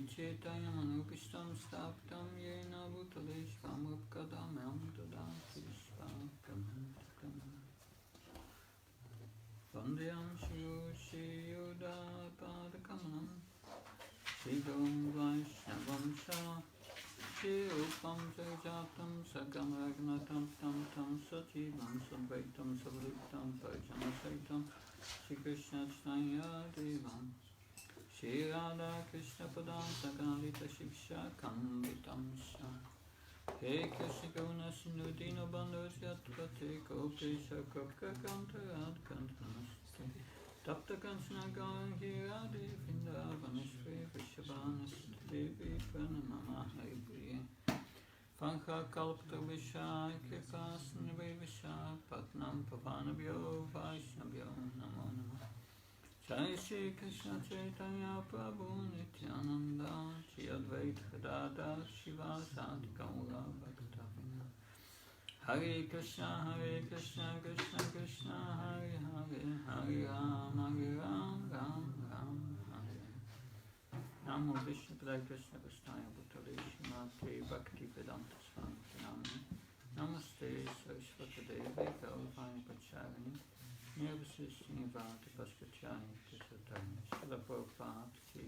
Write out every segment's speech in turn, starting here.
Chaitanya Manupishtam Staptam Yena Bhutale Skamrupkadamyam Dodati Svakamam Vandhyam Shri Yuda Padakamanam Shridom Vaishnavam Shah Shri Upam Jajatam Sakam Ragnatam Tam Tam Sachivam Sadvaitam Savritam Pajana Saitam Shri Krishna Chaitanya Devam Shri Radha Krishna Padam Sakanalita Shiksha Kambitam Shah He Krishna Karuna Sindhu Dino Bandhu Jatpate Kopesha Kopka Kantarad Kantanaste Tapta Kansana Gauri Radhe Vrindavaneshwe Vishabhanast Devi Pranamama Haripriye Pankha Kalpta Visha Kripasan Visha Patnam Pavanabhyo Vaishnabhyo Namo Namo Jai Shri Krishna Chaitanya Prabhu Nityananda Shri Advaita Gadadhar Shivasati Gaura Bhaktavinda Hare Krishna Krishna Krishna Hare Hare Hare Ram Ram Hare Namo Vishnu Padaya Krishna Vastaya Bhutale Shrimati Bhakti Vedanta Swami Namaste Saraswati Devi Gauravani Pacharani Nirvasishini Vati Paskachani Kisatani Srila Prabhupada Ki.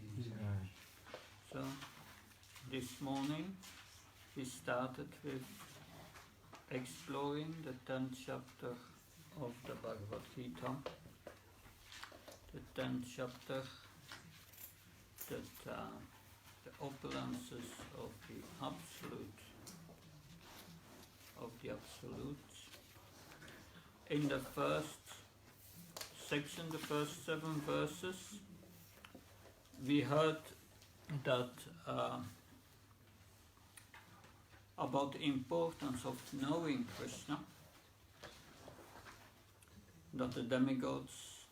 So, this morning we started with exploring the 10th chapter of the Bhagavad Gita. The 10th chapter that the opulences of the Absolute. In the first section, the first 7 verses, we heard that about the importance of knowing Krishna, that the demigods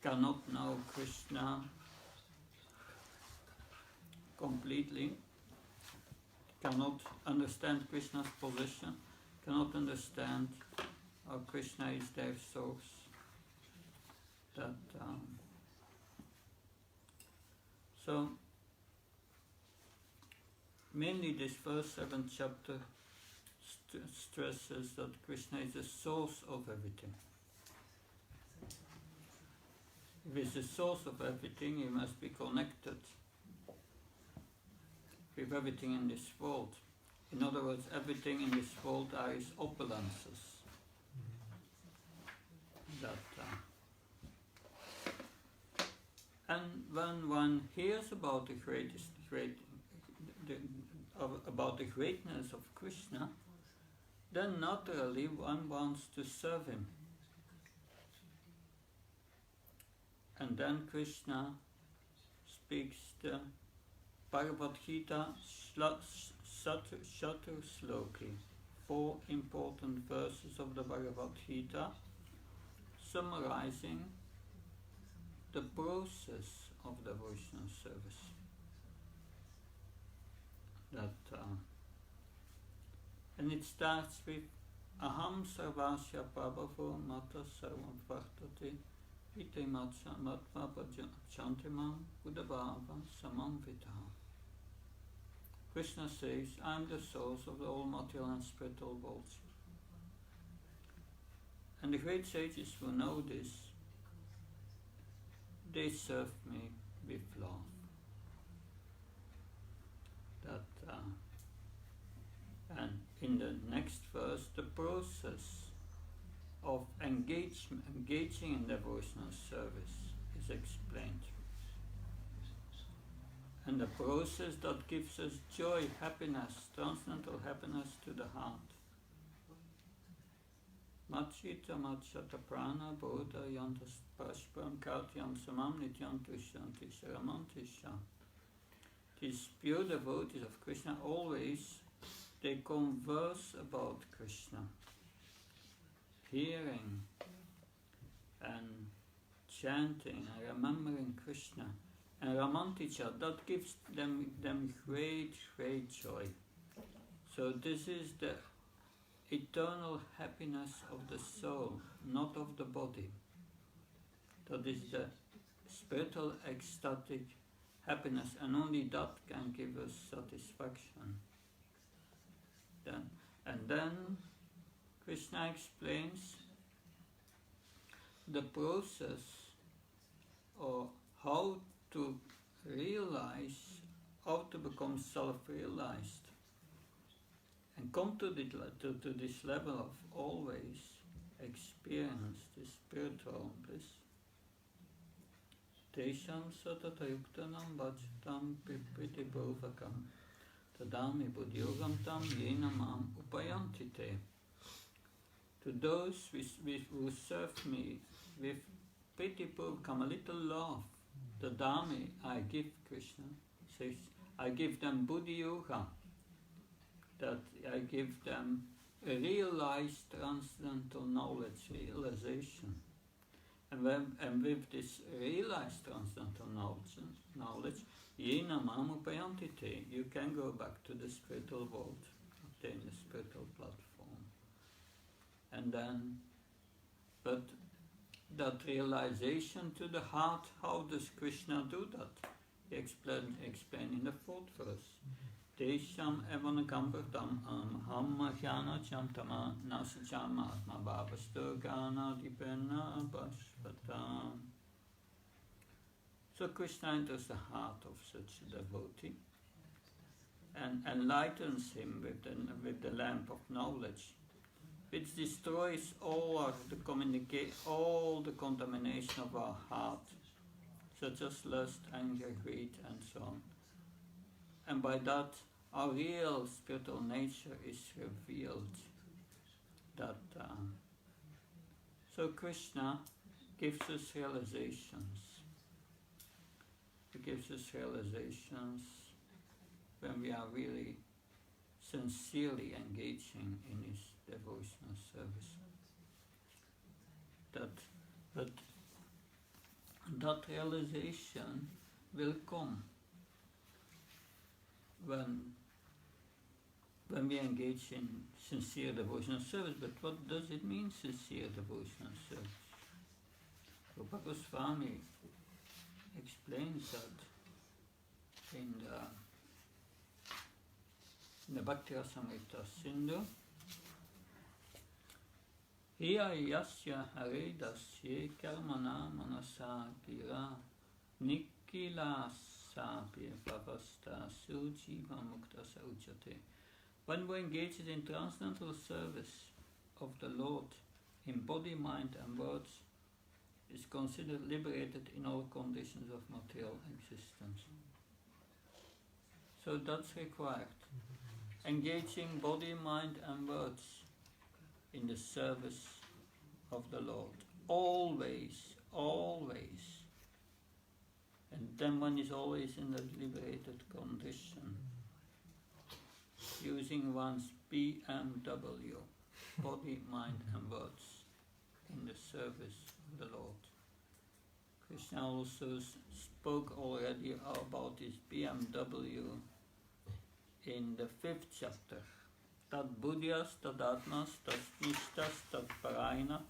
cannot know Krishna completely, cannot understand Krishna's position, cannot understand how Krishna is their source. That so mainly this first 7th chapter stresses that Krishna is the source of everything. If he's the source of everything, he must be connected with everything in this world. In other words, everything in this world are his opulences. And when one hears about the about the greatness of Krishna, then naturally one wants to serve him. And then Krishna speaks the Bhagavad Gita Shatur Sloki, 4 important verses of the Bhagavad Gita, summarizing the process of devotional service. And it starts with Aham Sarvasya Prabhavo Mata Sarvam Vartate Vite Matva Chantimam Udabhava Samam Vitaha. Krishna says, I am the source of the all material and spiritual worlds. And the great sages who know this, they serve me with love. And in the next verse, the process of engaging in devotional service is explained. And the process that gives us joy, happiness, transcendental happiness to the heart. Machita Machata Prana Bodha Yantas Pashpam Katyam Samam Nityam Tushanti Sharamantisha. These pure devotees of Krishna always they converse about Krishna, hearing and chanting and remembering Krishna. And Ramanticha, that gives them great joy. So this is the eternal happiness of the soul, not of the body. That is the spiritual ecstatic happiness, and only that can give us satisfaction. Then Krishna explains the process or how to realize, how to become self-realized and come to this level of always experience this spiritual bliss. Tesham satatayuktanam bhajatam pipriti purvakam tadami buddhyogam tam yena mam upayanti te. To those who serve me with piti purvakam, a little love, tadami, I give, Krishna says, I give them buddhi yoga, that I give them a realized transcendental knowledge, realization. And with this realized transcendental knowledge, yena mam upayanti te, you can go back to the spiritual world, obtain the spiritual platform. And then, but that realization to the heart, how does Krishna do that? He explained in the fourth verse. Tesham evanakam vartam hamma jhana chamtama nasachama atma bhavasto gana dipena bhashvatam. So Krishna enters the heart of such a devotee and enlightens him with the lamp of knowledge, which destroys all the contamination of our heart, such as lust, anger, greed, and so on. And by that, our real spiritual nature is revealed. So Krishna gives us realizations. He gives us realizations when we are really sincerely engaging in his devotional service. That realization will come when we engage in sincere devotional service. But what does it mean, sincere devotional service? So Bhakti Swami explains that in the Bhakti Rasamrita Sindhu. Hiya yasya haridasya karmana manasa gira nikila sapya pavasta sujiva mukta sauchate. When we engage in transcendental service of the Lord in body, mind and words, is considered liberated in all conditions of material existence. So that's required. Engaging body, mind and words in the service of the Lord. Always, always. And then one is always in a liberated condition. Using one's BMW, body, mind and words, in the service of the Lord. Krishna also spoke already about his BMW in the 5th chapter. Tad buddhyas, tad atmas, tad nishtas, tad paraina,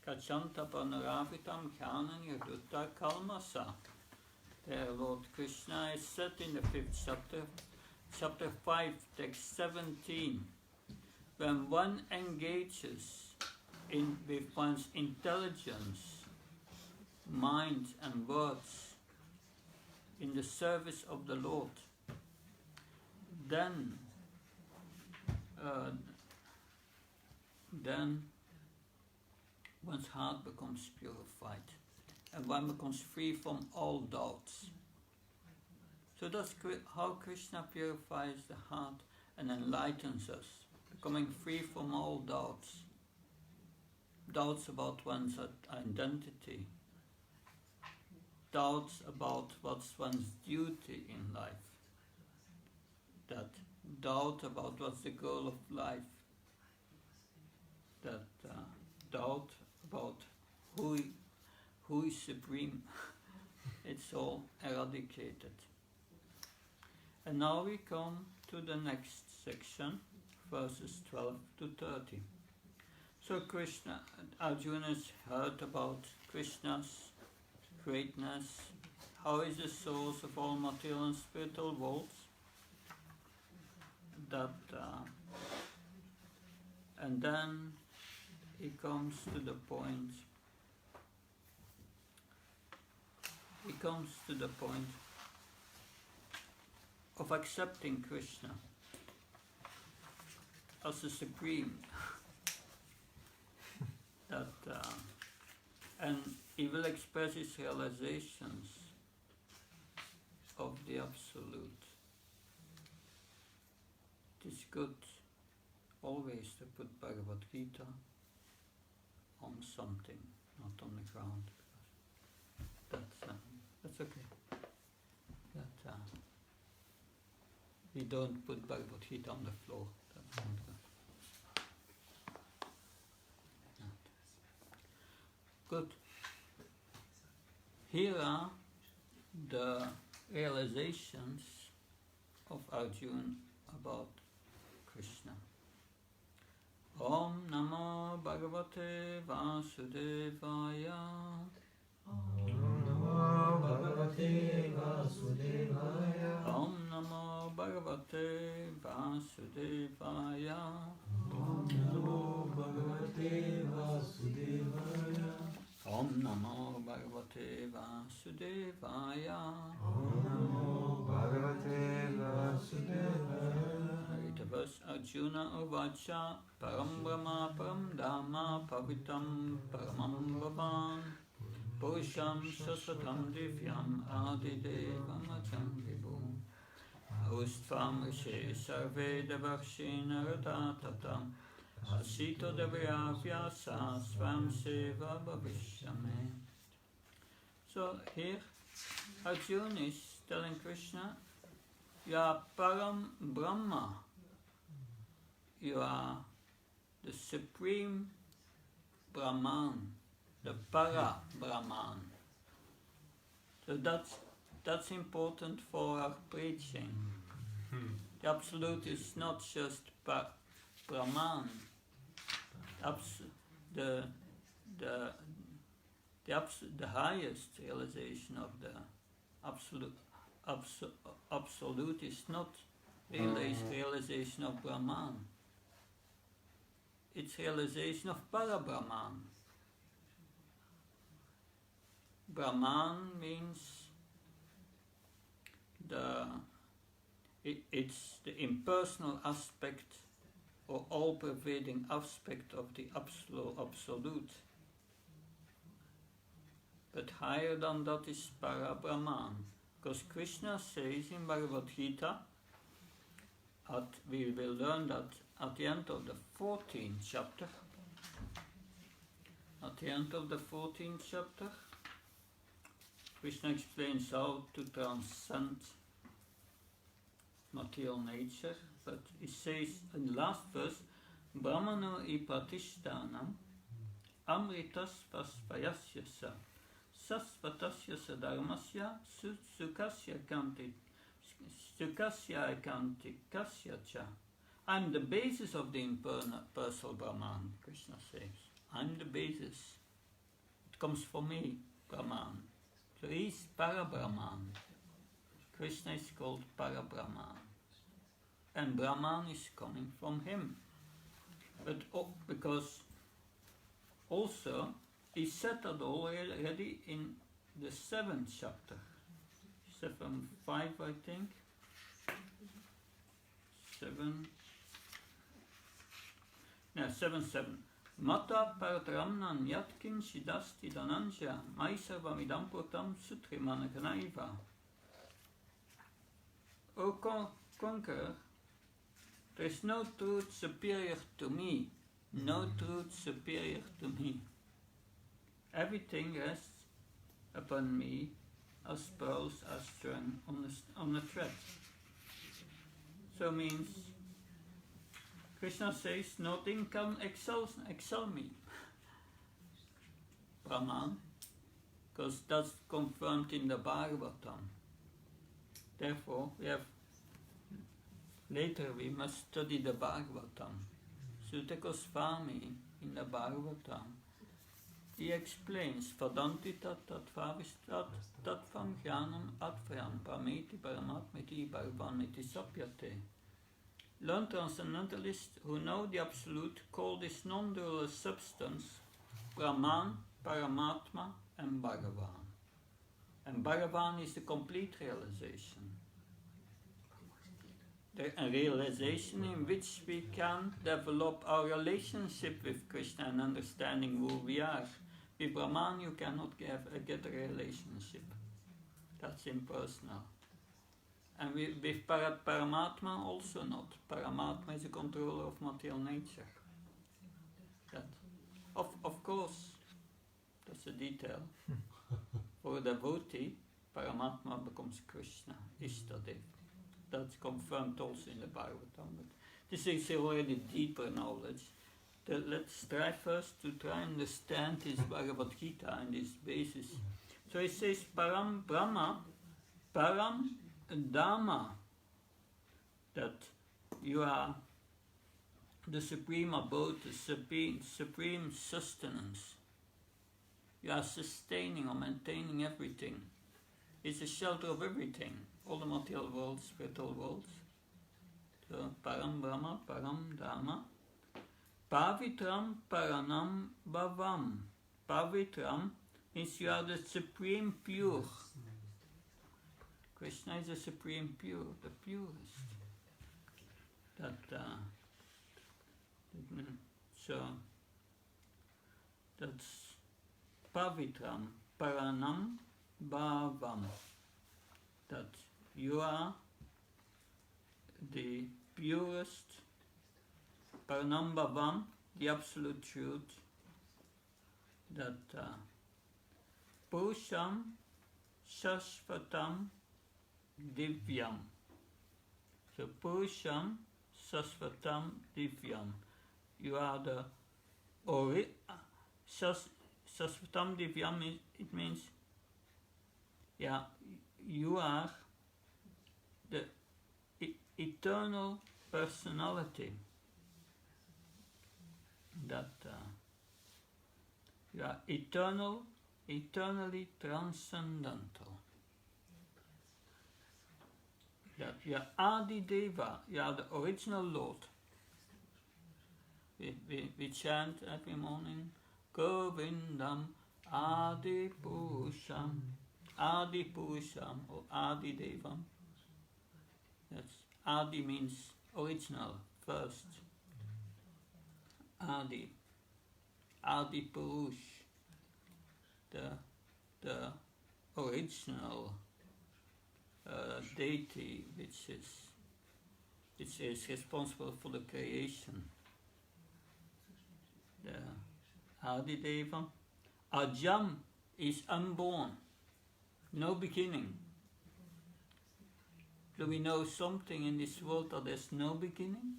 kachanta panaravitam jnana nirdutta kalmasa. There Lord Krishna is said in the 5th chapter, chapter 5, text 17, when one engages with one's intelligence, mind and words in the service of the Lord, then one's heart becomes purified and one becomes free from all doubts. So that's how Krishna purifies the heart and enlightens us, becoming free from all doubts. Doubts about one's identity, doubts about what's one's duty in life, that doubt about what's the goal of life, that doubt about who is supreme. It's all eradicated. And now we come to the next section, verses 12 to 30. So Arjuna has heard about Krishna's greatness, how is the source of all material and spiritual worlds, that and then he comes to the point. He comes to the point of accepting Krishna as the supreme. That and he will express his realizations of the Absolute. It is good always to put Bhagavad Gita on something, not on the ground. That's okay. That we don't put Bhagavad Gita on the floor. That's not good. Good. Here are the realizations of Arjuna about Krishna. Om Namo Bhagavate Vasudevaya. Om Namo Bhagavate Vasudevaya. Om Namo Bhagavate Vasudevaya. Om Namo Bhagavate Vasudevaya. Om Namo Bhagavate Vasudevaya. Om Namo Bhagavate Vasudevaya. Haritavas Arjuna Uvacha Param Brahma Param Dhamma Pavitam Paramam Bhavan Purusham Shasvatam Divyam Adidevam Ajam Vibhu Austvam Rishe Sarve Devarshina Radatatam Asito Devyasa Svam Seva Bhavishyame. So here Arjuna is telling Krishna, you are Param Brahma, you are the supreme Brahman, the Para Brahman. So that's important for our preaching. The Absolute is not just Brahman. The highest realization of the Absolute is not realization of Brahman. It's realization of Para-Brahman. Brahman means it's the impersonal aspect or all-pervading aspect of the Absolute. But higher than that is Para-Brahman. Because Krishna says in Bhagavad Gita, we will learn that at the end of the 14th chapter. At the end of the 14th chapter, Krishna explains how to transcend material nature, but he says in the last verse, Brahmano ipatishtanam amritas paspayasya sa sasvatasya sadharmasya sukasya kantikasya cha. I'm the basis of the impersonal Brahman, Krishna says. I'm the basis. It comes from me, Brahman. So he's Para-Brahman. Krishna is called Para-Brahman. And Brahman is coming from him. But because also he said that already in the 7th chapter. 7.5 I think. 7.7. Mata paratramnan yatkin shidasti dananja maisarvamidam putam sutrimanakana. O conqueror, there is no truth superior to me, no truth superior to me. Everything rests upon me as pearls are strung on a thread. So means Krishna says nothing can excel me, Brahman, because that's confirmed in the Bhagavatam. Therefore, later we must study the Bhagavatam. Sutta Goswami in the Bhagavatam he explains, Vadanti tat vavistat tatvam jnanam advyam prameti paramatmeti bhagavaniti sapyate. Learned transcendentalists who know the Absolute call this non-dual substance Brahman, Paramatma and Bhagavan. And Bhagavan is the complete realization. A realization in which we can develop our relationship with Krishna and understanding who we are. With Brahman you cannot get a relationship. That's impersonal. And with Paramatma also not. Paramatma is a controller of material nature. That, of course, that's a detail. For a devotee, Paramatma becomes Krishna, Ishtadev. That's confirmed also in the Bhagavatam. But this is already deeper knowledge. Let's try first to try and understand this Bhagavad Gita and this basis. So it says Param Brahma, Param Dhamma, that you are the supreme abode, the supreme sustenance. You are sustaining or maintaining everything. It's a shelter of everything. All the material worlds, spiritual worlds. So, Param Brahma, Param Dhamma. Pavitram Paranam Bhavam. Pavitram means you are the supreme pure. Krishna is the supreme pure, the purest. So, that's Pavitram Paranam Bhavam. That you are the purest, Paranam Bhavam, the absolute truth, that Purusham Shashvatam Divyam. So Purusham Shashvatam Divyam. You are the Shashvatam Divyam, it means, yeah, you are the eternal personality. That you are eternally transcendental. That you are Adi Deva, you are the original Lord. We chant every morning, Govindam Adi Purusham, Adi Purusham or Adi Devam. That's Adi means original, first. Adi Purush, the original deity which is responsible for the creation. The Adi Deva. Ajam is unborn, no beginning. Do we know something in this world that there's no beginning?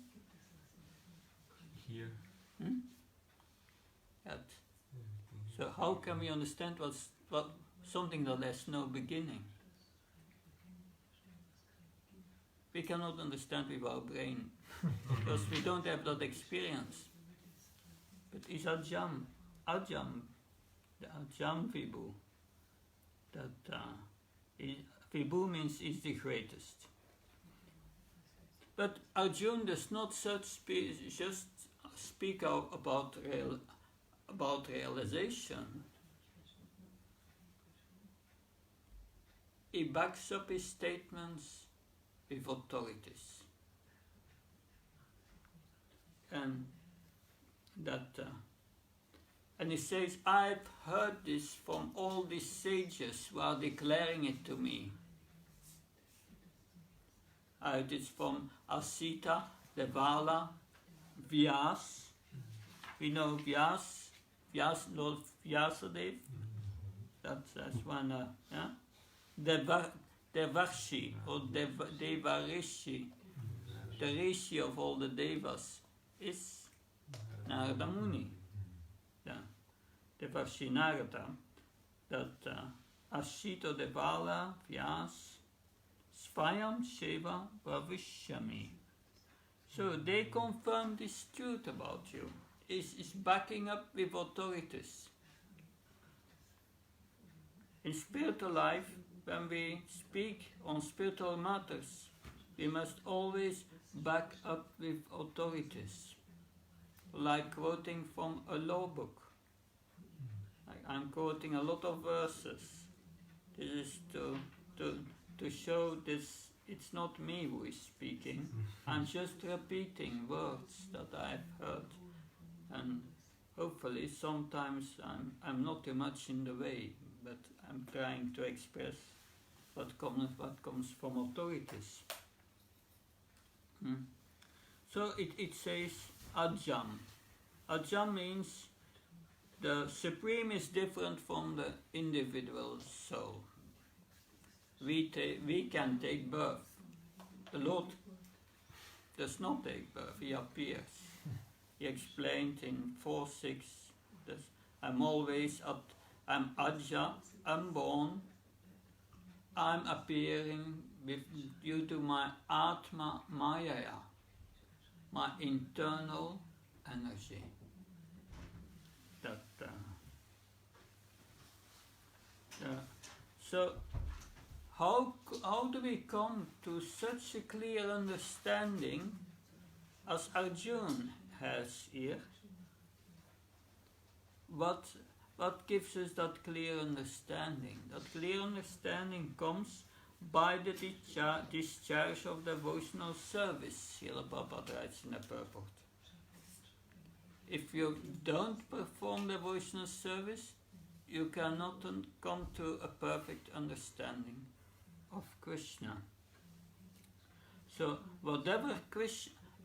Here. So how can we understand what something that has no beginning? We cannot understand with our brain because we don't have that experience. But it's Ajam, the Ajam Vibhu. That Vibhu means is the greatest. But Arjuna does not just speak out about realization. He backs up his statements with authorities. And he says, I've heard this from all these sages who are declaring it to me. I heard it from Asita, Devala, Vyas. We know Vyas, Lord Vyasadev. That's one, Devarshi or Devarishi. The Rishi of all the Devas is Narada Muni. Devarshi Narada. That Ashita Devala, Vyas, Svayam Sheva Bhavishyami. So they confirm this truth about you. Is backing up with authorities. In spiritual life, when we speak on spiritual matters, we must always back up with authorities, like quoting from a law book. I'm quoting a lot of verses. This is to show this. It's not me who is speaking. I'm just repeating words that I've heard, and hopefully sometimes I'm not too much in the way, but I'm trying to express what comes from authorities. So it says Ajam. Ajam means the Supreme is different from the individual soul. We can take birth. The Lord does not take birth, He appears. He explained in 4.6 that I'm Ajja, unborn, I'm appearing due to my Atma Maya, my internal energy. So how do we come to such a clear understanding as Arjuna has here? What gives us that clear understanding? That clear understanding comes by the discharge of devotional service, Srila Prabhupada writes in the purport. If you don't perform devotional service, you cannot come to a perfect understanding of Krishna. So whatever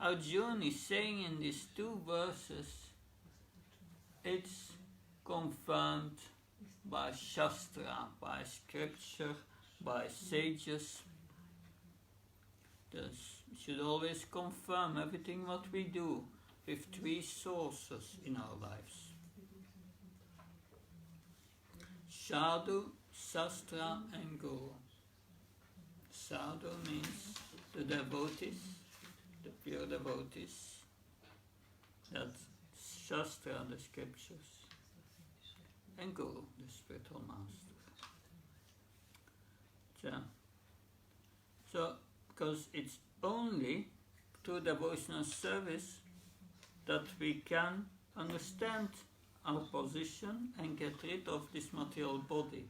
Arjuna is saying in these two verses, it's confirmed by Shastra, by scripture, by sages. Thus, we should always confirm everything what we do with three sources in our lives. Sadhu, Shastra and Guru. Sadhu means the devotees, the pure devotees. That's Shastra, the scriptures. And Guru, the spiritual master. So, because it's only through devotional service that we can understand our position and get rid of this material body.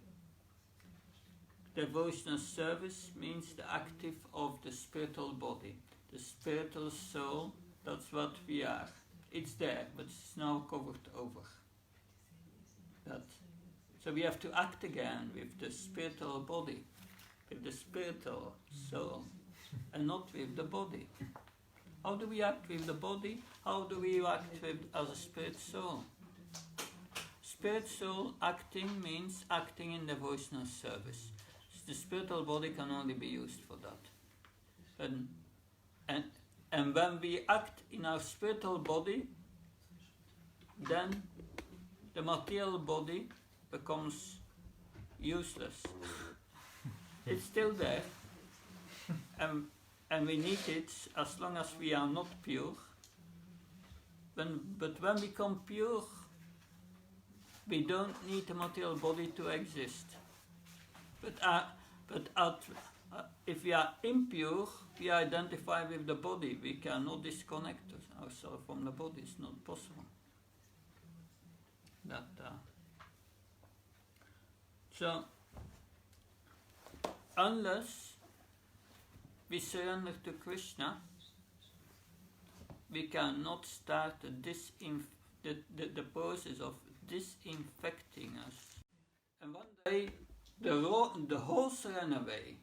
Devotional service means the active of the spiritual body. The spiritual soul, that's what we are. It's there, but it's now covered over. So we have to act again with the spiritual body, with the spiritual soul, and not with the body. How do we act with the body? How do we act with as a spirit soul? Spirit soul acting means acting in devotional service. The spiritual body can only be used for that. And when we act in our spiritual body, then the material body becomes useless. It's still there, and we need it as long as we are not pure. But when we become pure, we don't need the material body to exist. But if we are impure, we identify with the body. We cannot disconnect ourselves from the body. It's not possible. So, unless we surrender to Krishna, we cannot start the process of disinfecting us. And one day, the horse ran away.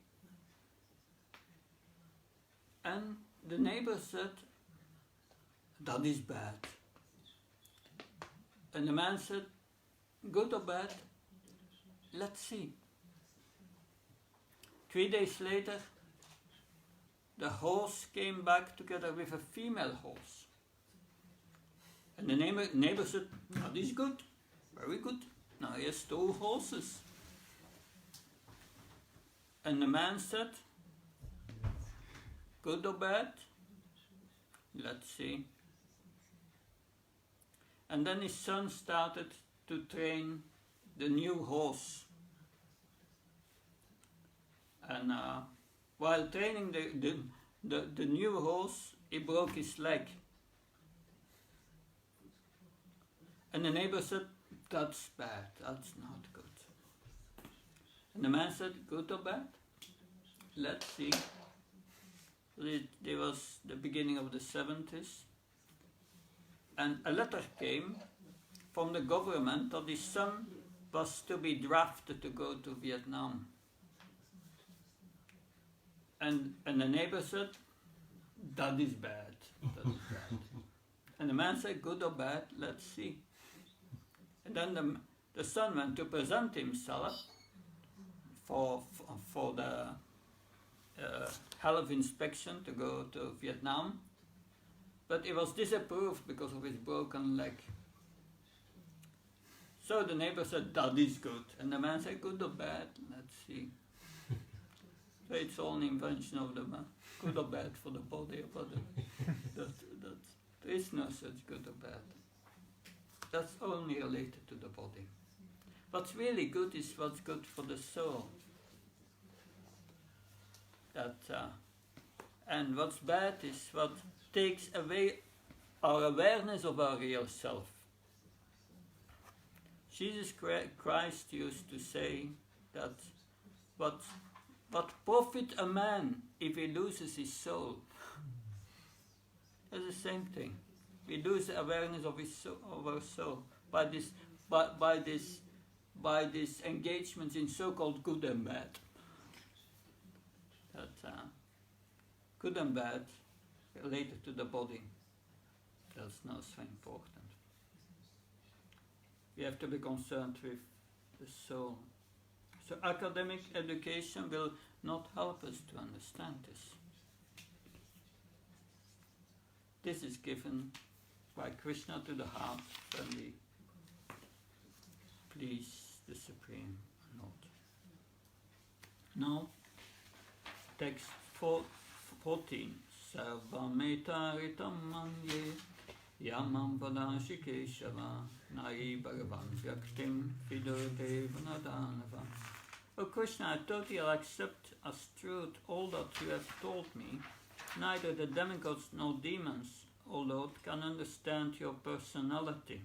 And the neighbor said, that is bad. And the man said, good or bad? Let's see. 3 days later, the horse came back together with a female horse. And the neighbor said, that is good, very good. Now he has 2 horses. And the man said, good or bad? Let's see. And then his son started to train the new horse. And while training the new horse, he broke his leg. And the neighbor said, "That's bad, that's not good." And the man said, "Good or bad? Let's see." It was the beginning of the 70s. And a letter came from the government that his son was to be drafted to go to Vietnam. And the neighbor said, "That is bad, that is bad." And the man said, "Good or bad, let's see." And then the son went to present himself for the health inspection to go to Vietnam, but he was disapproved because of his broken leg. So the neighbor said, "That is good." And the man said, "Good or bad, let's see." So it's all an invention of the man. Good or bad for the body, but there is no such good or bad. That's only related to the body. What's really good is what's good for the soul. And what's bad is what takes away our awareness of our real self. Jesus Christ used to say that what profit a man if he loses his soul? That's the same thing. We lose the awareness of our soul by this engagement in so-called good and bad. Good and bad related to the body. That's not so important. We have to be concerned with the soul. So academic education will not help us to understand this. This is given by Krishna to the heart when we please the Supreme Lord. Now, text 14. Sarvameta manye yamam vadashi keshava nai bhagavan vyaktim vidurte vanadanava. O Krishna, I totally accept as truth all that you have told me. Neither the demigods nor demons, O Lord, can understand your personality.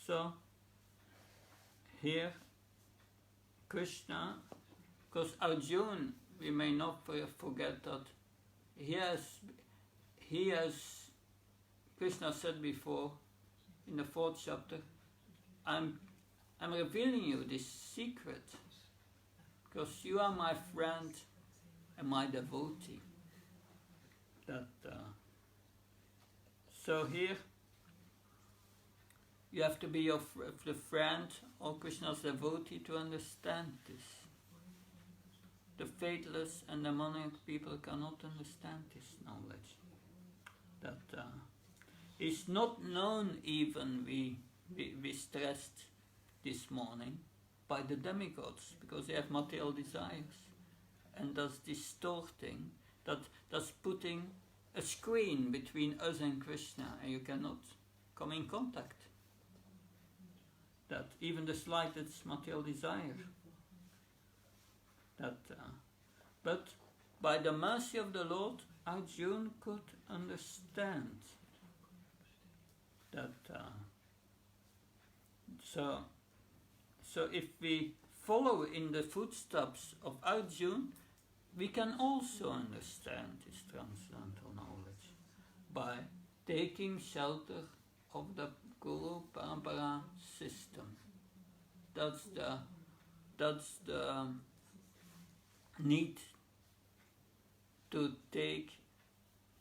So, here, Krishna, because Arjuna, we may not forget that he has, Krishna said before, in the 4th chapter, I'm revealing you this secret, because you are my friend and my devotee. So here, you have to be the friend or Krishna's devotee to understand this. The faithless and the demonic people cannot understand this knowledge. That is not known even, we stressed this morning, by the demigods, because they have material desires. And that's distorting, that's putting a screen between us and Krishna, and you cannot come in contact. That even the slightest material desire. But by the mercy of the Lord, Arjuna could understand that. So if we follow in the footsteps of Arjuna, we can also understand this transcendental knowledge by taking shelter of the Guru Parampara system. That's the need to take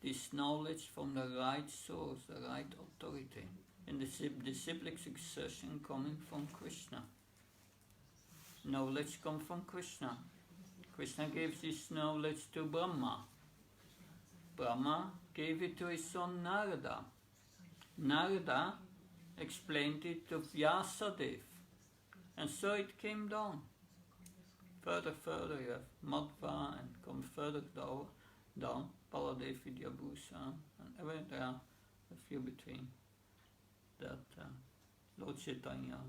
this knowledge from the right source, the right authority, and the disciplic succession coming from Krishna. Knowledge comes from Krishna. Krishna gave this knowledge to Brahma. Brahma gave it to his son Narada. Narada explained it to Vyasadeva. And so it came down. Further, you have Madhva, and come further down Baladev, Vidyabhusa, and there are a few between that, Lord Chaitanya,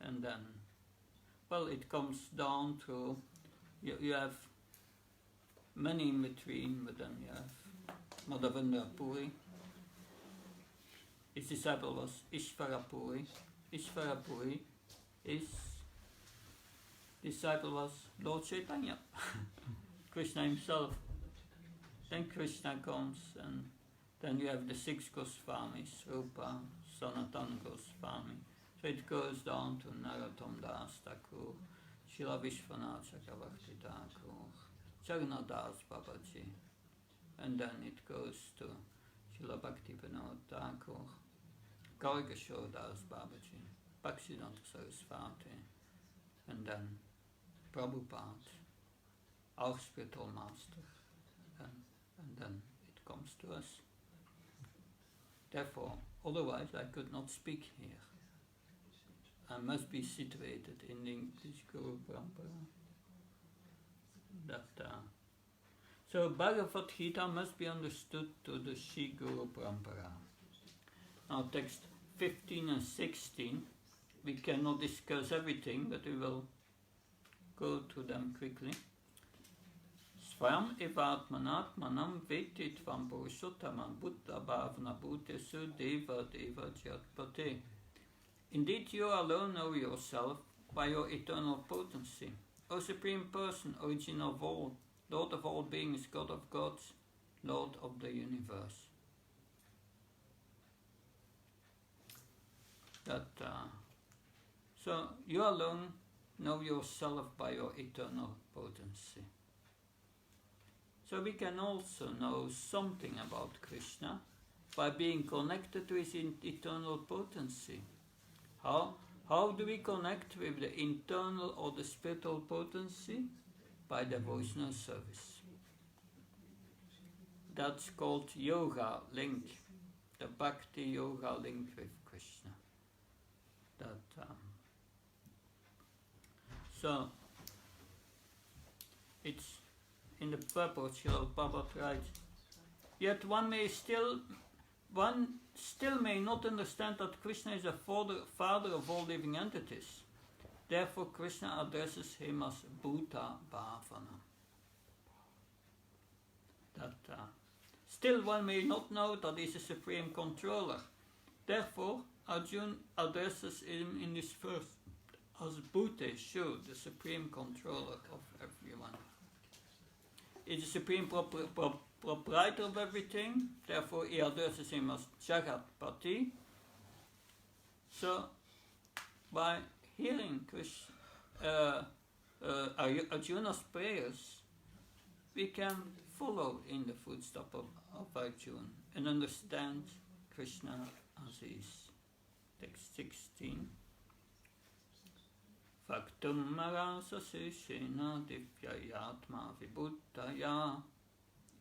and then well, it comes down to, you have many in between, but then you have Madhavendra Puri. His disciple was Ishvara Puri. Ishvara Puri, his disciple was Lord Chaitanya, Krishna himself. Then Krishna comes, and then you have the 6 Goswamis, Rupa, Sanatana Goswami. So it goes down to Narottam Das Thakur, Srila Vishwanath Chakravarti Thakur, Jagannath Das Babaji, and then it goes to Srila Bhakti Vinod Thakur, Gaurkishore Das Babaji, Bhaktivedanta Saraswati, and then Prabhupada, our spiritual master, and then it comes to us. Therefore, otherwise I could not speak here. I must be situated in the English Guru Parampara. So Bhagavad Gita must be understood to the Sri Guru Parampara. Now text 15 and 16, we cannot discuss everything, but we will go to them quickly. Swayam evatmanat manam veti tvam purushottaman buddha bhavana bhutesu deva deva jatpate. Indeed, you alone know yourself by your eternal potency. O Supreme Person, origin of all, Lord of all beings, God of gods, Lord of the universe. So you alone know yourself by your eternal potency. So we can also know something about Krishna by being connected to his eternal potency. How do we connect with the internal or the spiritual potency? By devotional service. That's called yoga link, the bhakti yoga link with Krishna. So it's in the purport, Srila Prabhupada writes, yet one still may not understand that Krishna is the father of all living entities. Therefore Krishna addresses him as Bhuta Bhavana. Still one may not know that he is a supreme controller. Therefore Arjuna addresses him in this verse as Bhuteshu, the supreme controller of everyone. He is the supreme proprietor of everything, therefore he addresses him as Jagatpati. So, by hearing Arjuna's prayers, we can follow in the footsteps of Arjuna and understand Krishna as he is. Text 16. Faktum marasa seshena divyayatma vibhuttaya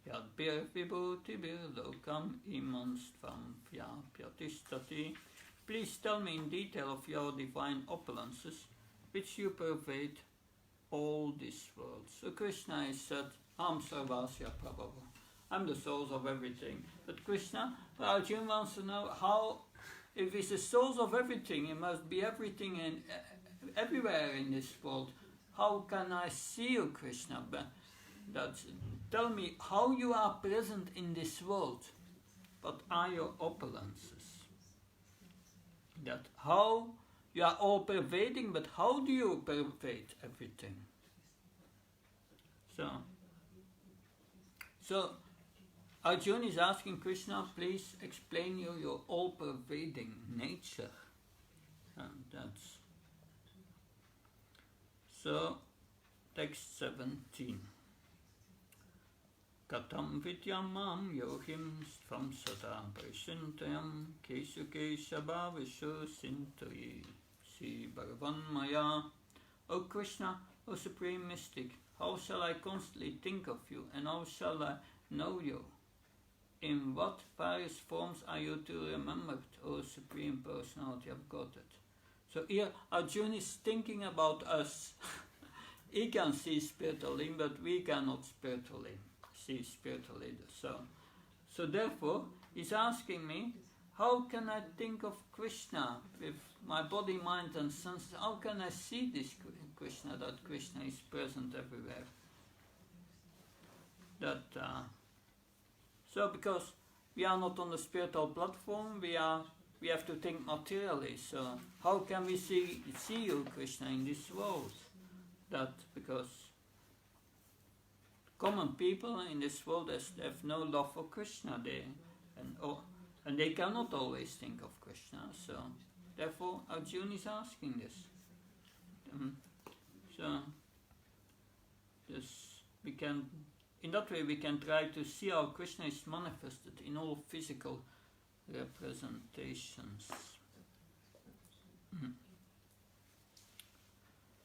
yadbir vibhutibir lokam imanstvam vyapyatishtati. Please tell me in detail of your divine opulences, which you pervade all this world. So Krishna is said, Am Sarvasya Prabhava. I'm the source of everything. But Krishna, Arjuna wants to know how, if he's the source of everything, he must be everything and everywhere in this world. How can I see you, Krishna? Tell me how you are present in this world. What are your opulences? That how you are all pervading, but how do you pervade everything? So Arjuna is asking Krishna, please explain your all-pervading nature. And that's so. Text 17. Katam vidyamam yohim stvam sada prashintayam kesu keshabhavishu sintayi si bhagavan maya. O Krishna, O Supreme Mystic, how shall I constantly think of you, and how shall I know you? In what various forms are you to be remembered, O Supreme Personality of Godhead? So here Arjuna is thinking about us. He can see spiritually, but we cannot spiritually see spiritually. So therefore, he's asking me, how can I think of Krishna with my body, mind and senses? How can I see this Krishna, that Krishna is present everywhere? So because we are not on the spiritual platform, we have to think materially. So how can we see you, Krishna, in this world? Because common people in this world have no love for Krishna, and they cannot always think of Krishna. So therefore Arjuna is asking this. In that way we can try to see how Krishna is manifested in all physical representations.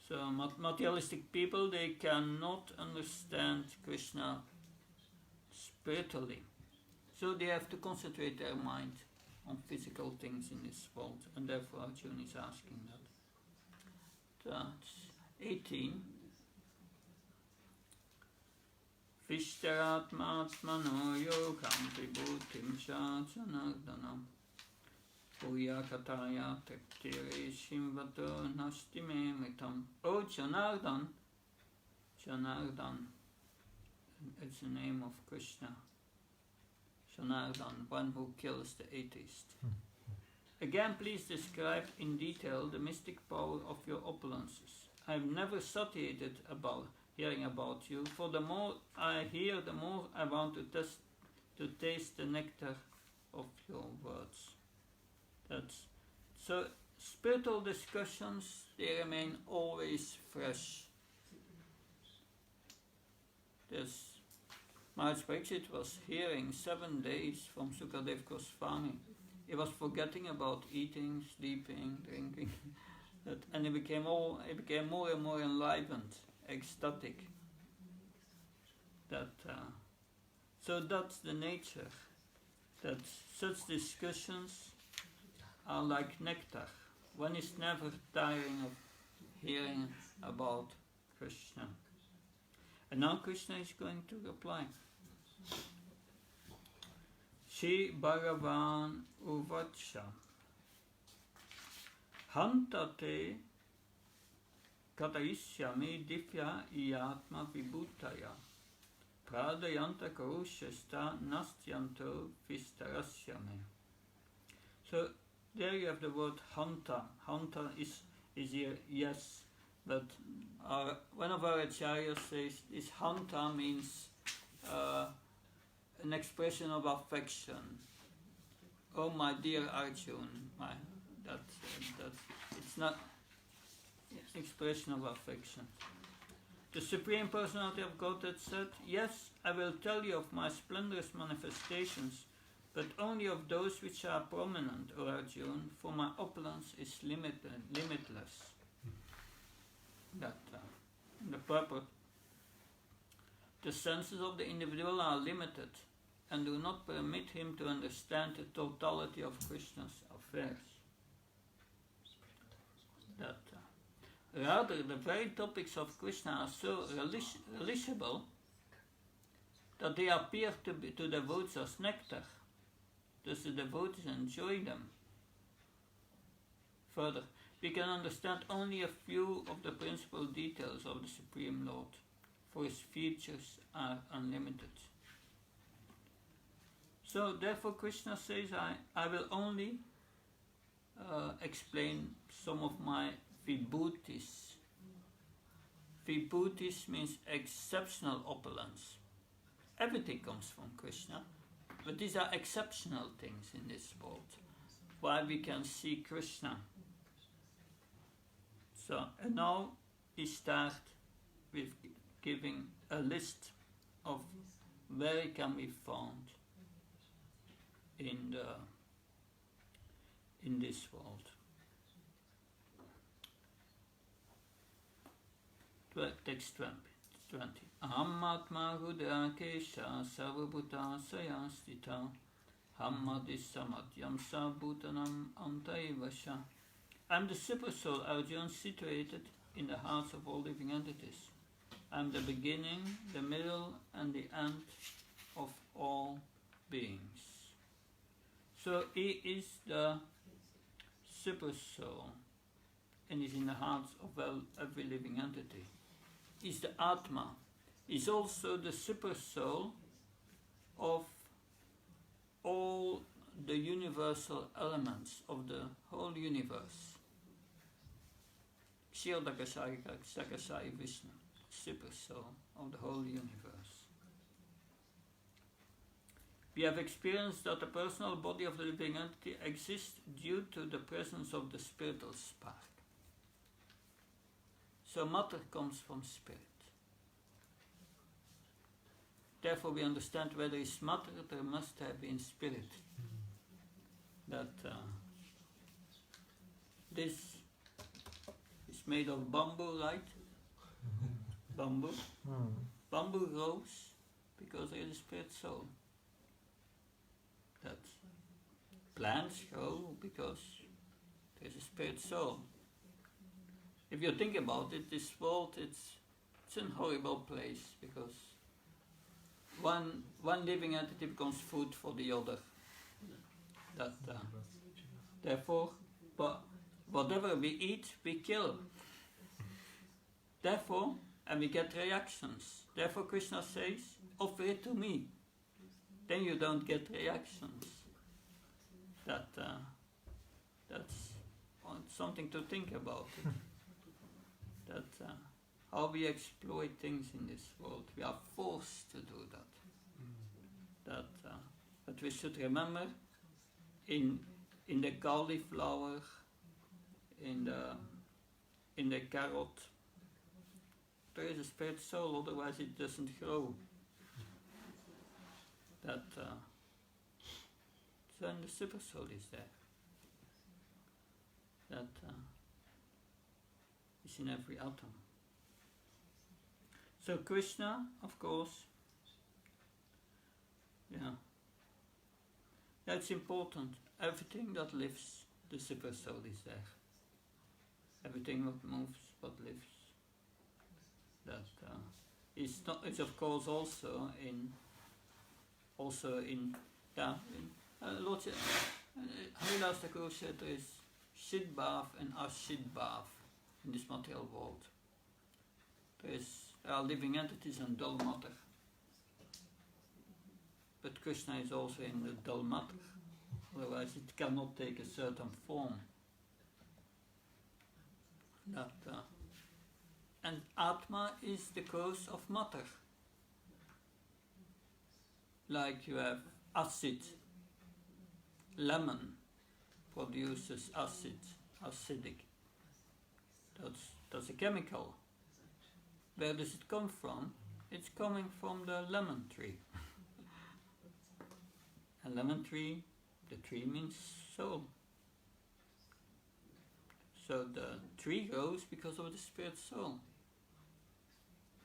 So materialistic people, they cannot understand Krishna spiritually. So they have to concentrate their mind on physical things in this world, and therefore Arjuna is asking that. That's 18. Vishtaratmatmano yogam vibhutim janardanam Puyakataya teptire shimvato nasti me mitam. Oh, Janardan, it's the name of Krishna. Janardan, one who kills the atheist. Again, please describe in detail the mystic power of your opulences. I have never satiated hearing about you, for the more I hear, the more I want to taste the nectar of your words. So spiritual discussions, they remain always fresh. Maharaj Pariksit was hearing 7 days from Sukadev Goswami. He was forgetting about eating, sleeping, drinking, and he became more and more enlivened, ecstatic. So that's the nature. That such discussions are like nectar. One is never tiring of hearing about Krishna. And now Krishna is going to reply. Shri Bhagavan Uvacha Hantate Katayishyami Divya Iyatma Vibhutaya Pradayanta Karushasta Nastyanto Vistarasyame. So there you have the word Hanta. Hanta is here, yes, but one of our acharyas says this Hanta means an expression of affection. Oh, my dear Arjun, it's not expression of affection. The Supreme Personality of Godhead said, yes, I will tell you of my splendorous manifestations, but only of those which are prominent, O Arjun, for my opulence is limitless. The senses of the individual are limited and do not permit him to understand the totality of Krishna's affairs. Rather, the very topics of Krishna are so relishable that they appear to devotees as nectar. Thus the devotees enjoy them. Further, we can understand only a few of the principal details of the Supreme Lord, for his features are unlimited. So therefore Krishna says, I will only explain some of my vibhutis. Vibhutis means exceptional opulence. Everything comes from Krishna, but these are exceptional things in this world, why we can see Krishna. So, and now we start with giving a list of where it can be found in this world. Text 20. Ahammatma hudra kesha sarvabhuta sayastita hammadisamatyam sabhutanam antaivasha. I am the super soul Arjuna situated in the hearts of all living entities. I am the beginning, the middle and the end of all beings. So he is the super soul and is in the hearts of every living entity. He's the Atma. He's also the super soul of all the universal elements of the whole universe. Kshirodakasai Vishnu, super soul of the whole universe. We have experienced that the personal body of the living entity exists due to the presence of the spiritual spark. So matter comes from spirit. Therefore we understand where there is matter, there must have been spirit. That this is made of bamboo, right? Bamboo. Bamboo grows because there is a spirit soul. That plants grow because there is a spirit soul. If you think about it, this world, it's a horrible place because one living entity becomes food for the other. That therefore, but whatever we eat, we kill. Therefore, and we get reactions. Therefore, Krishna says, "Offer it to me." Then you don't get reactions. That's something to think about. That how we exploit things in this world. We are forced to do that. But we should remember, in the cauliflower, in the carrot, there is a spirit soul. Otherwise, it doesn't grow. Then the super soul is there. That is in every atom. So Krishna, of course, that's important. Everything that lives, the super soul is there. Everything that moves, what lives. That is not. It's of course also in Lord Haridas Thakur said there is Shid Bhav and Ashid Bhav in this material world. There are living entities and dull matter. But Krishna is also in the dull matter. Otherwise it cannot take a certain form. And Atma is the cause of matter. Like you have acid. Lemon produces acid, acidic. That's a chemical. Where does it come from? It's coming from the lemon tree. A lemon tree, the tree means soul. So the tree grows because of the spirit soul.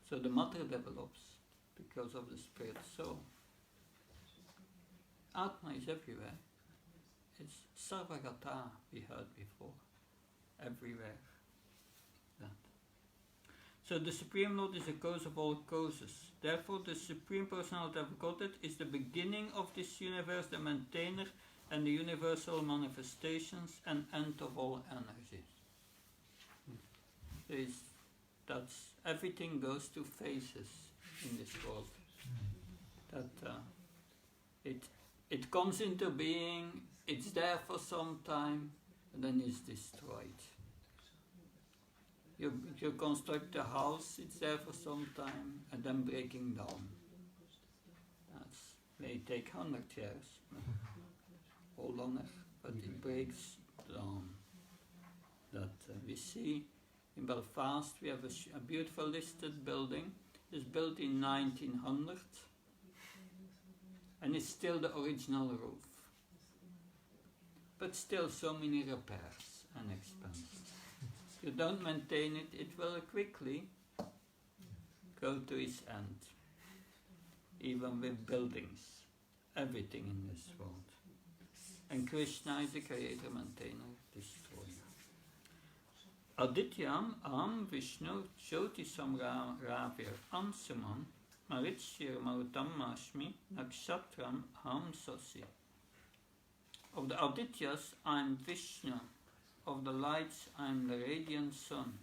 So the matter develops because of the spirit soul. Atma is everywhere. It's Sarvagata, we heard before. Everywhere. So the Supreme Lord is the cause of all causes. Therefore the Supreme Personality of Godhead is the beginning of this universe, the maintainer and the universal manifestations and end of all energies. That's everything goes to phases in this world. It comes into being, it's there for some time, and then it's destroyed. You construct a house, it's there for some time, and then breaking down. That may take 100 years, or longer, but it breaks down. We see in Belfast, we have a beautiful listed building. It's built in 1900, and it's still the original roof. But still so many repairs and expenses. If you don't maintain it, it will quickly go to its end. Even with buildings, everything in this world. And Krishna is the creator, maintainer, destroyer. Adityam Aham Vishnu Jyotisam Ravir Ansuman Maritshir Marutam Mashmi Nakshatram Aham Sasi. Of the Adityas, I am Vishnu. Of the lights, I am the radiant sun.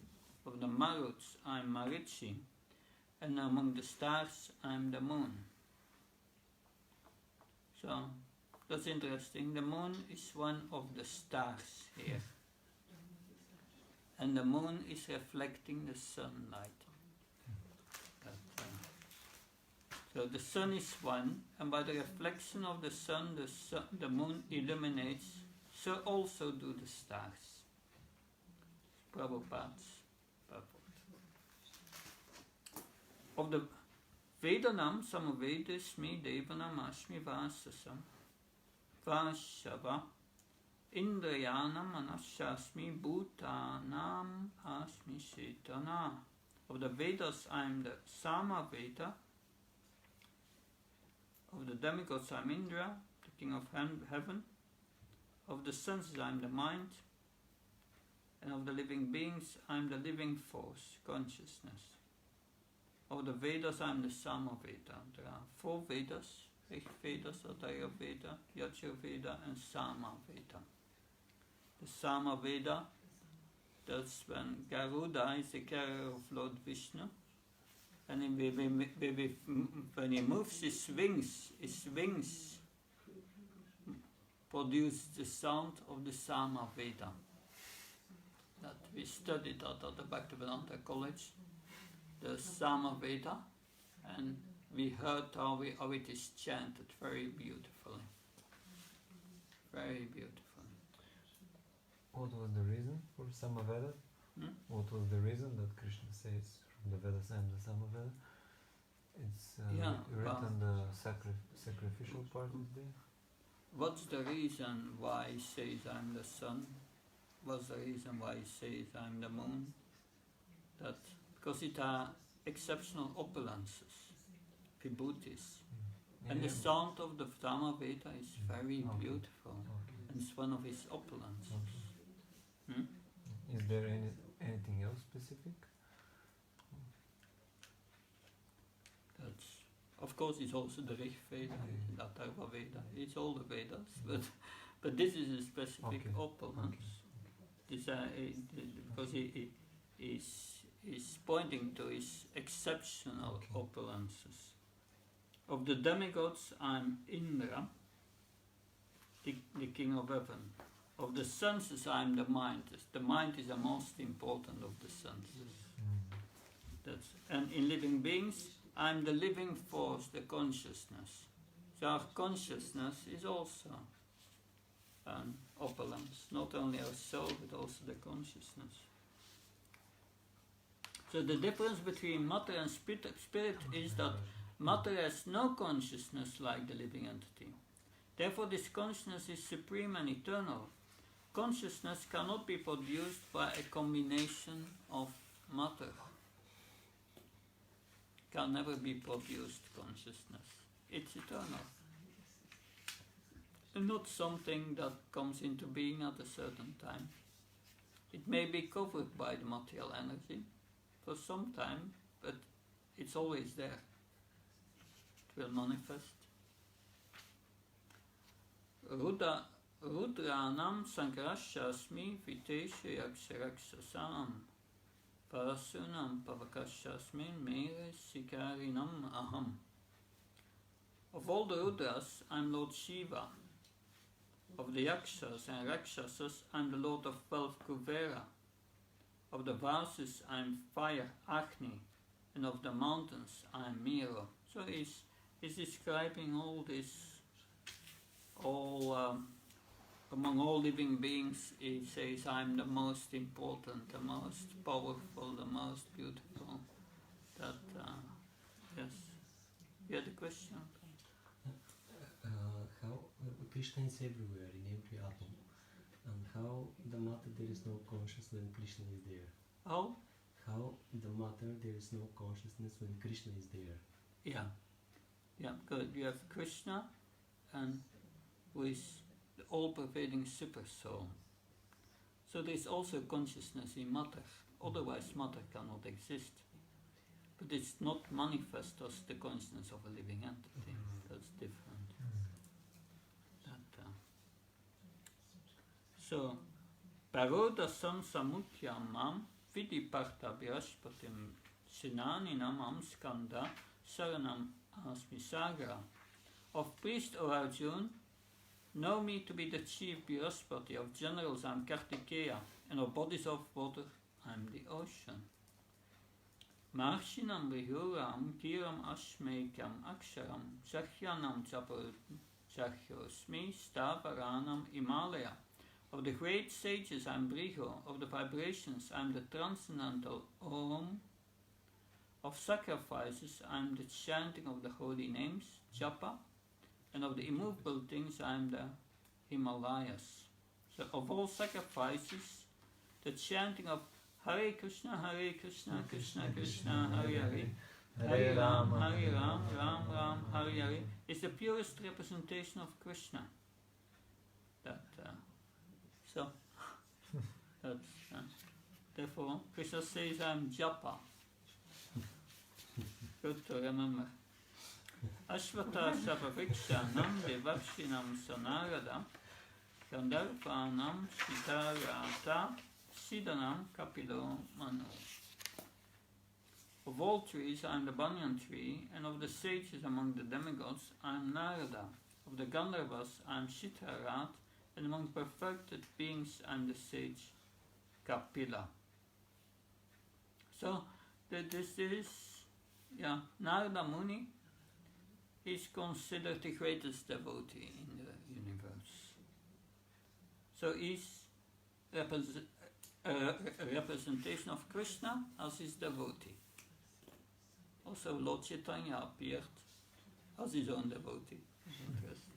Of the Maruts, I am Marichi. And among the stars, I am the moon. So, that's interesting. The moon is one of the stars here. And the moon is reflecting the sunlight. So the sun is one, and by the reflection of the sun, the moon illuminates, so also do the stars. Prabhupada's purport. Of the Vedanam Samavedasmi Devanam Ashmi Vasasam Vashava Indrayanam Anashasmi Bhutanam Ashmi Shetana. Of the Vedas I am the Sama Veda. Of the demigods I am Indra, the king of heaven. Of the senses I am the mind. And of the living beings I am the living force, consciousness. Of the Vedas I am the Sama Veda. There are 4 Vedas, Rig Vedas, Atharva Veda, Yajur Veda and Sama Veda. The Sama Veda, that's when Garuda is the carrier of Lord Vishnu. And when he moves his wings produce the sound of the Sama Veda. That we studied that at the Bhaktivedanta College, the Sama Veda, and we heard how it is chanted very beautifully. Very beautifully. What was the reason for Samaveda? What was the reason that Krishna says from the Vedas I am the Samaveda? It's written the sacrificial part is there. What's the reason why he says I'm the sun? What's the reason why he says I'm the moon? That because it are exceptional opulences, vibhutis. And the sound of the Samaveda is very beautiful. And it's one of his opulences. Is there anything else specific? That's, of course, it's also the Rig Veda, the Atharva Veda. It's all the Vedas, but this is a specific opulence. This, because he is pointing to his exceptional opulences. Of the demigods, I'm Indra, the king of heaven. Of the senses, I'm the mind. The mind is the most important of the senses. And in living beings, I'm the living force, the consciousness. So our consciousness is also an opulence, not only our soul, but also the consciousness. So the difference between matter and spirit is that matter has no consciousness like the living entity. Therefore this consciousness is supreme and eternal. Consciousness cannot be produced by a combination of matter. Can never be produced consciousness. It's eternal. And not something that comes into being at a certain time. It may be covered by the material energy for some time, but it's always there. It will manifest. Rudranam sankarashasmi viteshe yaksharaksasam parasunam pavakashasmin mere sikarinam aham. Of all the Rudras, I am Lord Shiva. Of the Yakshas and Rakshasas, I am the Lord of wealth Kuvera. Of the Vasus, I am fire Agni. And of the mountains, I am Miro. So he's describing all this, among all living beings, he says, I am the most important, the most powerful, the most beautiful. That, yes. You had a question? How Krishna is everywhere, in every atom, and how the matter there is no consciousness when Krishna is there. How the matter there is no consciousness when Krishna is there. Yeah, good. You have Krishna, and who is the all-pervading super soul. So there is also consciousness in matter. Otherwise, matter cannot exist. But it's not manifest as the consciousness of a living entity. That's different. So, Paroda Samsamutyam Mam Vidi Partha Biraspatim Sinaninam Am Skanda Saranam Asmi Sagra. Of priest O Arjun, know me to be the chief Biraspati. Of generals I am Kartikeya, and of bodies of water I am the ocean. Marshinam Vihuram Kiram Ashmekam Aksharam Chakyanam Chakyosmi Stavaranam Himalaya. Of the great sages I am Briho, of the vibrations I am the transcendental Om. Of sacrifices I am the chanting of the holy names, Japa, and of the immovable things I am the Himalayas. So of all sacrifices, the chanting of Hare Krishna, Krishna Krishna, Hare Hare, Hare Ram, Ram Ram, Hare Hare, is the purest representation of Krishna. Therefore, Krishna says I am Japa. Good to remember. Ashvata Sapavikshanam Devakshinam Sanarada Gandharvanam Siddharata Siddhanam Kapilo Manu. Of all trees I am the banyan tree, and of the sages among the demigods I am Narada. Of the Gandharvas I am Siddharat, and among perfected beings I am the sage Kapila. So this is, Narada Muni is considered the greatest devotee in the universe. So he's a representation of Krishna as his devotee. Also Lord Chaitanya appeared as his own devotee. Interesting.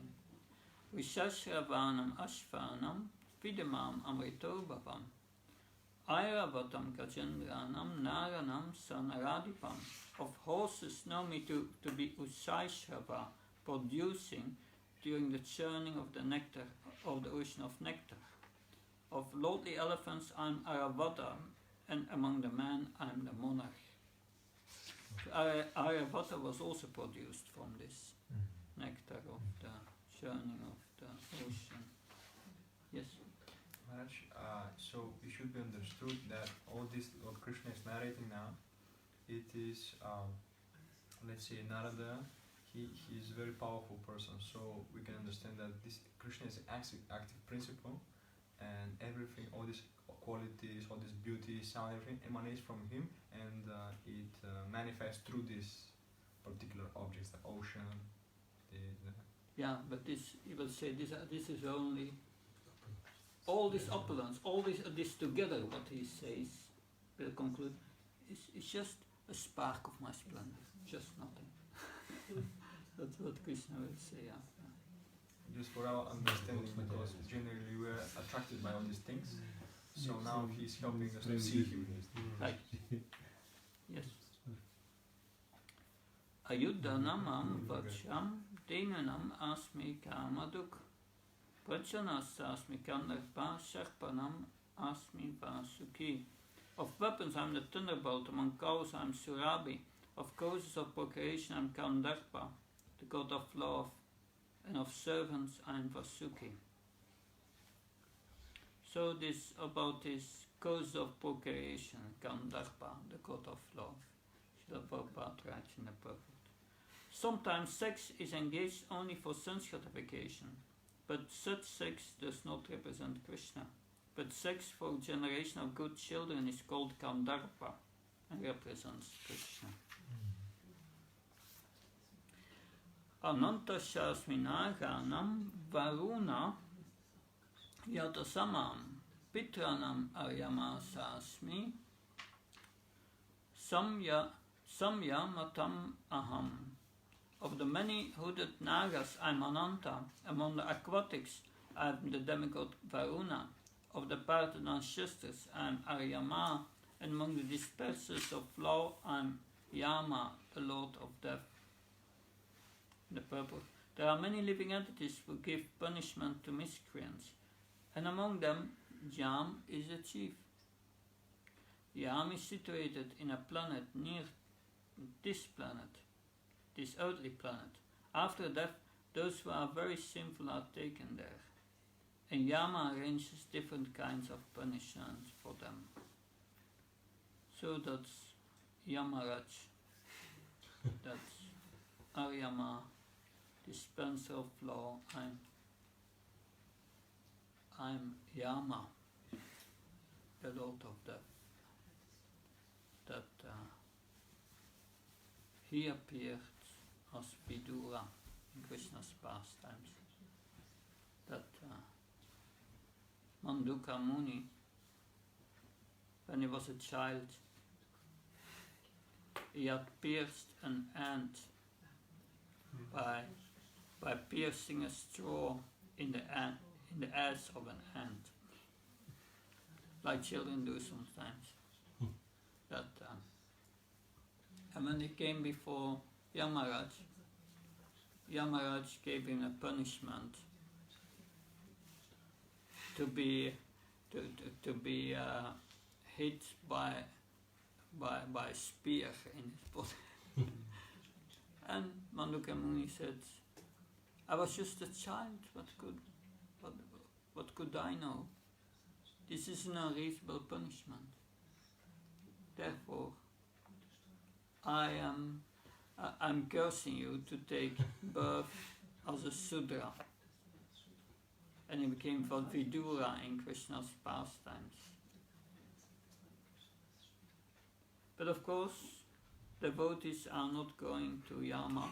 Vishashravanam Ashvanam Vidimam Amrito Bhavam Airavatam Gajendranam Naranam Sanaradipam. Of horses know me to be Usaishrava, producing during the churning of the nectar of the ocean of nectar. Of lordly elephants I am Aravata, and among the men I am the monarch. Aravata was also produced from this nectar of the churning of the ocean. Yes? Maharaj, so it should be understood that all this what Krishna is narrating now, it is, let's say, Narada, he is a very powerful person, so we can understand that this Krishna is an active principle, and everything, all these qualities, all this beauty, sound, everything emanates from him, and it manifests through these particular objects, the ocean, Yeah, but this, you will say, this is only, all this opulence, all this together, what he says, will conclude, is just a spark of my splendor, just nothing. That's what Krishna will say after. Just for our understanding, because generally we are attracted by all these things, so now he's helping us to see him. Right. Yes. Ayuddhanamam vacham denanam asmi kamaduk prachanas asmi kandarpa sharpanam asmi vasuki. Of weapons I am the thunderbolt, among cows I am Surabi, of causes of procreation I am Kandarpa, the god of love, and of servants I am Vasuki. So this about this cause of procreation, Kandarpa, the god of love. Srila Prabhupada writes in the Prophet. Sometimes sex is engaged only for sense gratification, but such sex does not represent Krishna. But sex for generation of good children is called Kandarpa and represents Krishna. Ananta Shasminaganam Varuna Yatasamam Pitranam Aryamasasmi Samya Matam Aham. Of the many hooded Nagas I am Ananta. Among the aquatics I am the demigod Varuna. Of the Parthanan sisters I am Aryama, and among the dispersers of law I am Yama, the lord of death. The purport. There are many living entities who give punishment to miscreants, and among them Yam is the chief. Yam is situated in a planet near this earthly planet. After death, those who are very sinful are taken there. And Yama arranges different kinds of punishments for them. So that's Yamaraj, that's Aryama, dispenser of law. I'm Yama, the Lord of Death. That he appeared as Vidura in Krishna's pastimes. That Manduka Muni, when he was a child, he had pierced an ant by piercing a straw in the ass of an ant, like children do sometimes. That and when he came before Yamaraj, Yamaraj gave him a punishment to be hit by a spear in his body. And Manduka Muni said, I was just a child, what could I know? This is an unreasonable punishment. Therefore, I'm cursing you to take birth as a Sudra. And he became called Vidura in Krishna's pastimes. But of course, devotees are not going to Yama.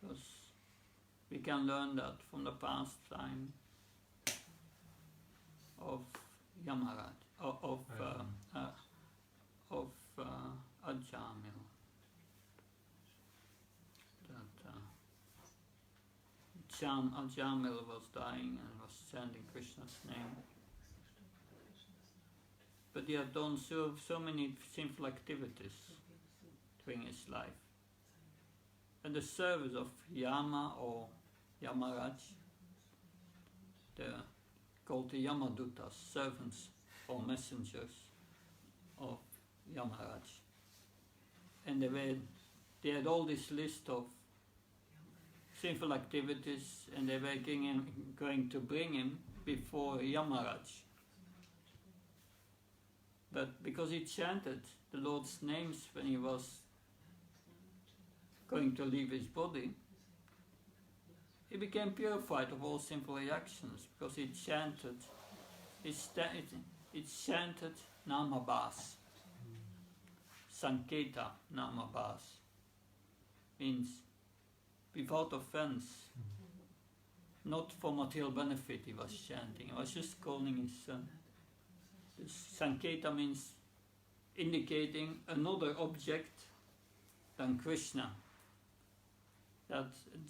Because we can learn that from the pastime of Yamaraj, of Ajamil. Ajamil was dying and was chanting Krishna's name. But he had done so many sinful activities during his life. And the service of Yama or Yamaraj, called the Yamadutas, servants or messengers of Yamaraj. And they had all this list of sinful activities, and they were going to bring him before Yamaraj. But because he chanted the Lord's names when he was going to leave his body, he became purified of all sinful reactions because he chanted Namabhas. Sanketa Namabhas means without offense, not for material benefit he was chanting, he was just calling his son. Sanketa means indicating another object than Krishna.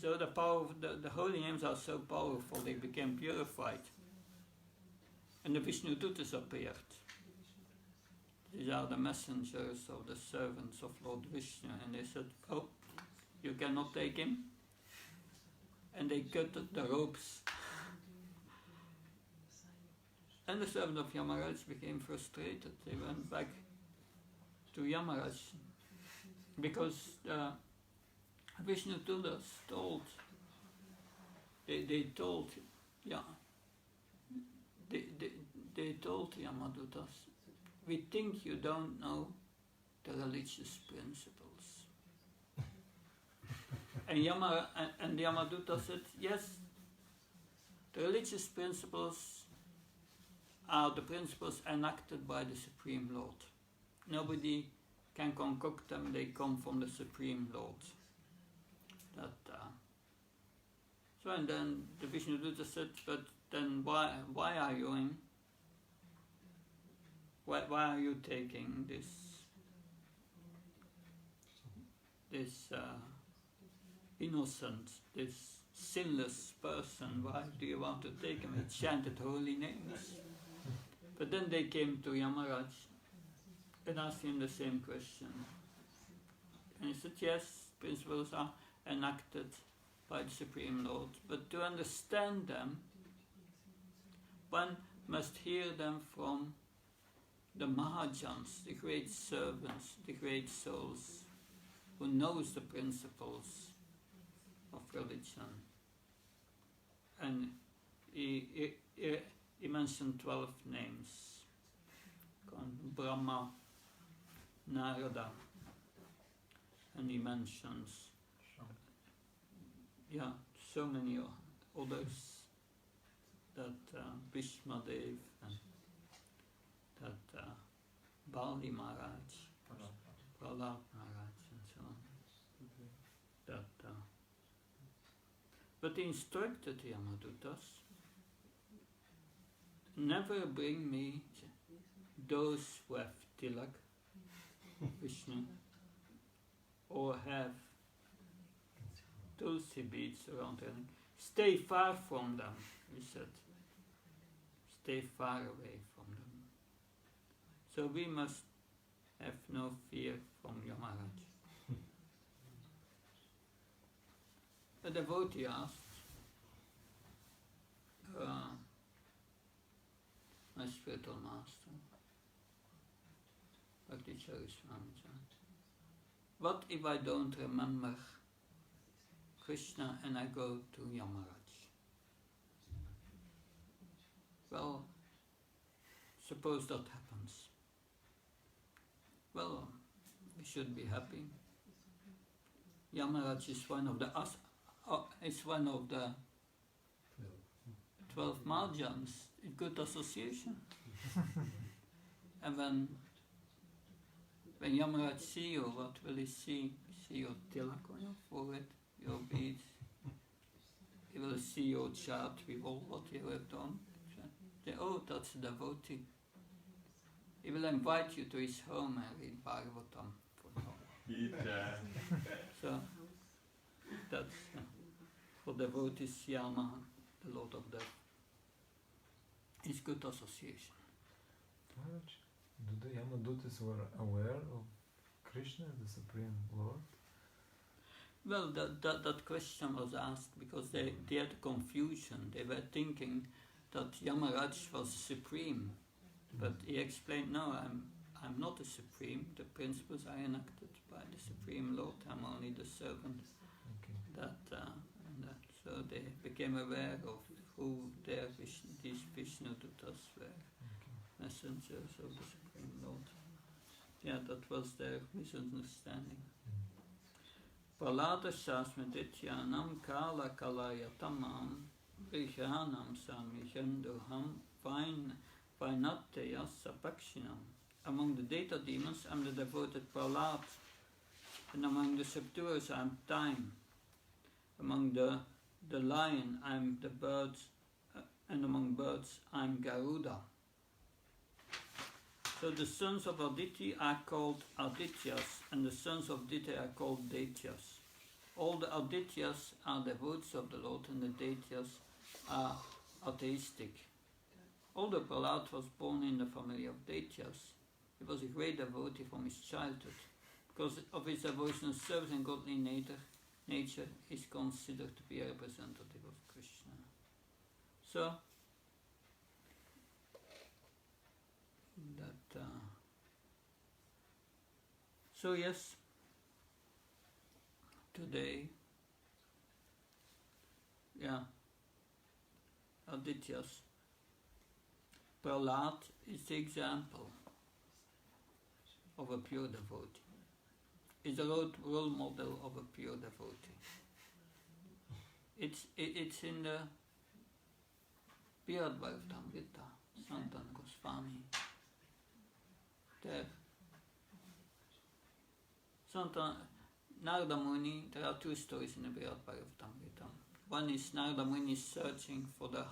So the power of the holy names are so powerful, they became purified. And the Vishnu Dutas appeared. These are the messengers of the servants of Lord Vishnu, and they said, oh, you cannot take him? And they cut the ropes. And the servants of Yamaraj became frustrated. They went back to Yamaraj because Vishnu Dutas told Yamadutas, we think you don't know the religious principles. And Yamaduta said, yes, the religious principles are the principles enacted by the Supreme Lord. Nobody can concoct them, they come from the Supreme Lord. So and then the Vishnu Duta said, but then why are you taking this innocent, this sinless person? Why do you want to take him? He chanted holy names. But then they came to Yamaraj and asked him the same question. And he said, yes, principles are enacted by the Supreme Lord, but to understand them, one must hear them from the Mahajans, the great servants, the great souls, who knows the principles of religion. and he mentioned 12 names. Brahma, Narada, and he mentions so many others, that Bhishma Dev and that Bali Maharaj, Prahlad Maharaj, and so on. That, but he instructed Yamadutas, never bring me those who have tilak, Vishnu, or have tulsi beads around their neck. Stay far from them, he said. Stay far away from them. So we must have no fear from Yamaraj. A devotee asked, my spiritual master, Bhakti Prabhava Swami, what if I don't remember Krishna and I go to Yamaraj? Well, suppose that happens. Well, we should be happy. Yamaraj is one of the 12 Mahajans, a good association. And when Yamaraj see you, what will he see? See your tilak on your forehead, your beads. He will see your chart with all what you have done. Say, oh, that's a devotee. He will invite you to his home and read Bhagavatam for you. So that's for devotees, Yama, the Lord of Death, is good association. Do the Yamadutas were aware of Krishna, the Supreme Lord? Well, that question was asked because they had confusion. They were thinking that Yamaraj was supreme, but he explained, no, I'm not the supreme. The principles are enacted by the Supreme Lord. I'm only the servant. Okay. So they became aware of who these Vishnudutas were, messengers of the Supreme Lord. Yeah, that was their misunderstanding. Palada Shasmadityanam Kala Kalayatamam Vijanam Samihenduham Vainateya Sapakshinam. Among the data demons, I'm the devoted Prahlad, and among the subduers, I'm Time. Among the lion, I'm the birds, and among birds, I'm Garuda. So the sons of Aditi are called Adityas, and the sons of Dite are called Daityas. All the Adityas are devotees of the Lord, and the Daityas are atheistic. Although Prahlad was born in the family of Daityas, he was a great devotee from his childhood. Because of his devotional service and godly nature, is considered to be a representative of Krishna. So yes, today, Adityas, Prahlad is the example of a pure devotee. Is a role model of a pure devotee. It's in the Bhagavatamrita, Santan Goswami. There, Narada Muni, there are two stories in the Bhagavatamrita. One is Narada Muni searching for the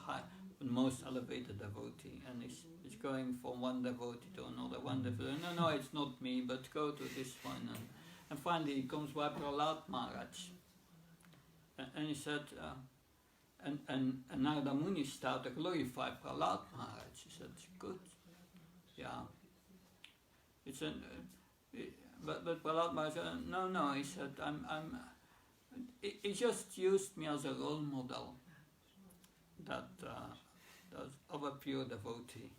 most elevated devotee, and is going from one devotee to another. One devotee, no, it's not me, but go to this one. And finally he comes by Prahlad Maharaj. And he said, and Narada Muni started to glorify Prahlad Maharaj. He said, good, yeah. But Prahlad Maharaj said, no, he said, he just used me as a role model that of a pure devotee.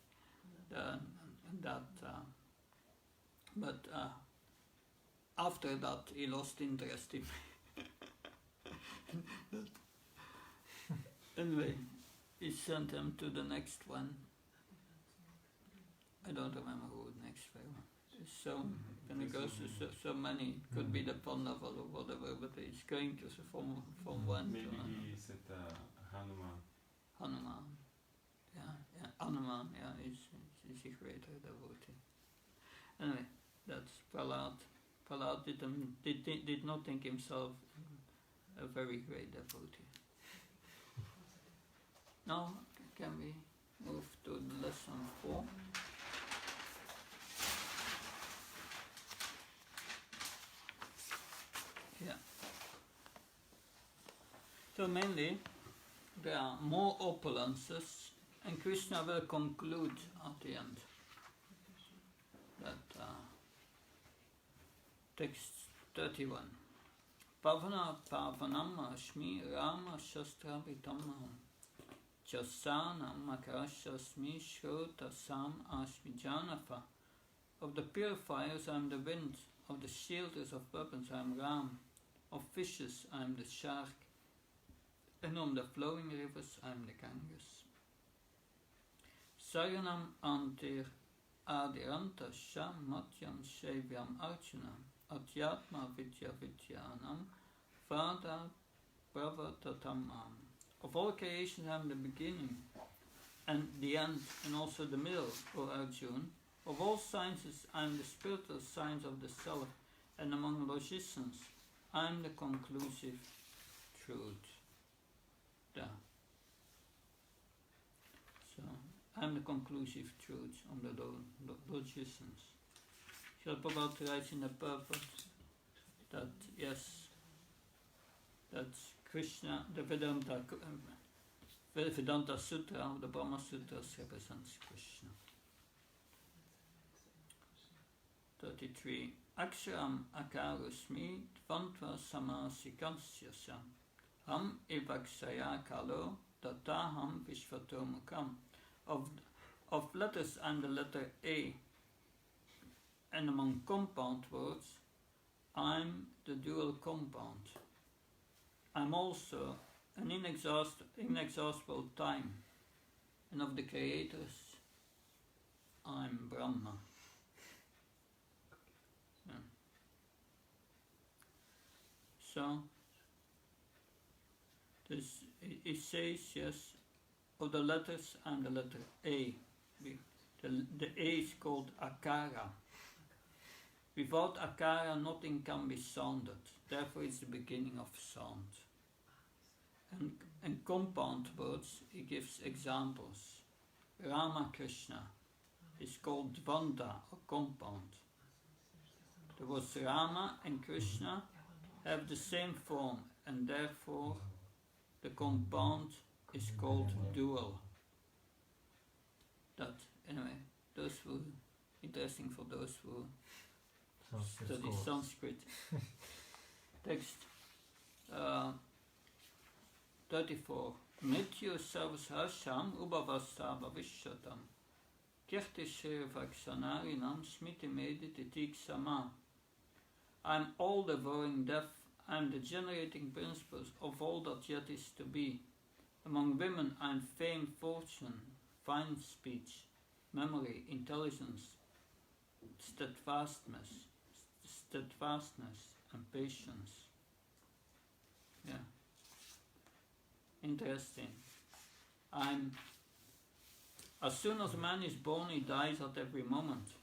But after that, he lost interest in me. Anyway, he sent him to the next one. I don't remember who the next one. So when it goes to so many, could be the pond level or whatever, but it's going to from one maybe to another. he said Hanuman. Hanuman, yeah, Hanuman, yeah, is a greater devotee. Anyway, that's Prahlad. Prahlad did not think himself a very great devotee. Now, can we move to lesson 4? Yeah. So mainly, there are more opulences, and Krishna will conclude at the end. That text 31. Pavana pavanam ashmi rama shastra vitamaham chasanam makarashasmi shrotasam ashmi janafa. Of the purifiers I am the wind, of the shielders of weapons I am Ram, of fishes I am the shark, and on the flowing rivers I am the Ganges. Saranam antir adiranta sham matyam shevyam archunam atyatma vidya vidyanam vada pravatatamam. Of all creation I am the beginning and the end and also the middle, O Arjuna. Of all sciences I am the spiritual science of the self, and among logicians I am the conclusive truth. Yeah. So I am the conclusive truth on the logicians. Srila Prabhupada writes in the purport that yes, that Krishna, the Vedanta Sutra, the Brahma Sutras represents Krishna. 33. Aksharam akarusmi tvantva samasikasyasya ham evakshaya kalo tataham vishvatomukam. Of letters I'm the letter A, and among compound words I'm the dual compound. I'm also an inexhaustible time, and of the creators I'm Brahma. Yeah. So this, it says, yes, of the letters I'm the letter A. The A is called Akara. Without Akara nothing can be sounded, therefore it's the beginning of sound. And compound words, he gives examples. Ramakrishna is called Dvanda, or compound. The words Rama and Krishna have the same form, and therefore the compound is called dual. That, anyway, those were interesting for those who study Sanskrit. Text 34. Mrityu sarvasham ubhavasa bhavishatam kirtishe vaksanarinam smiti mediti sama. I'm all devouring death. I'm the generating principles of all that yet is to be. Among women I'm fame, fortune, fine speech, memory, intelligence, steadfastness and patience. Yeah. Interesting. As soon as man is born, he dies at every moment.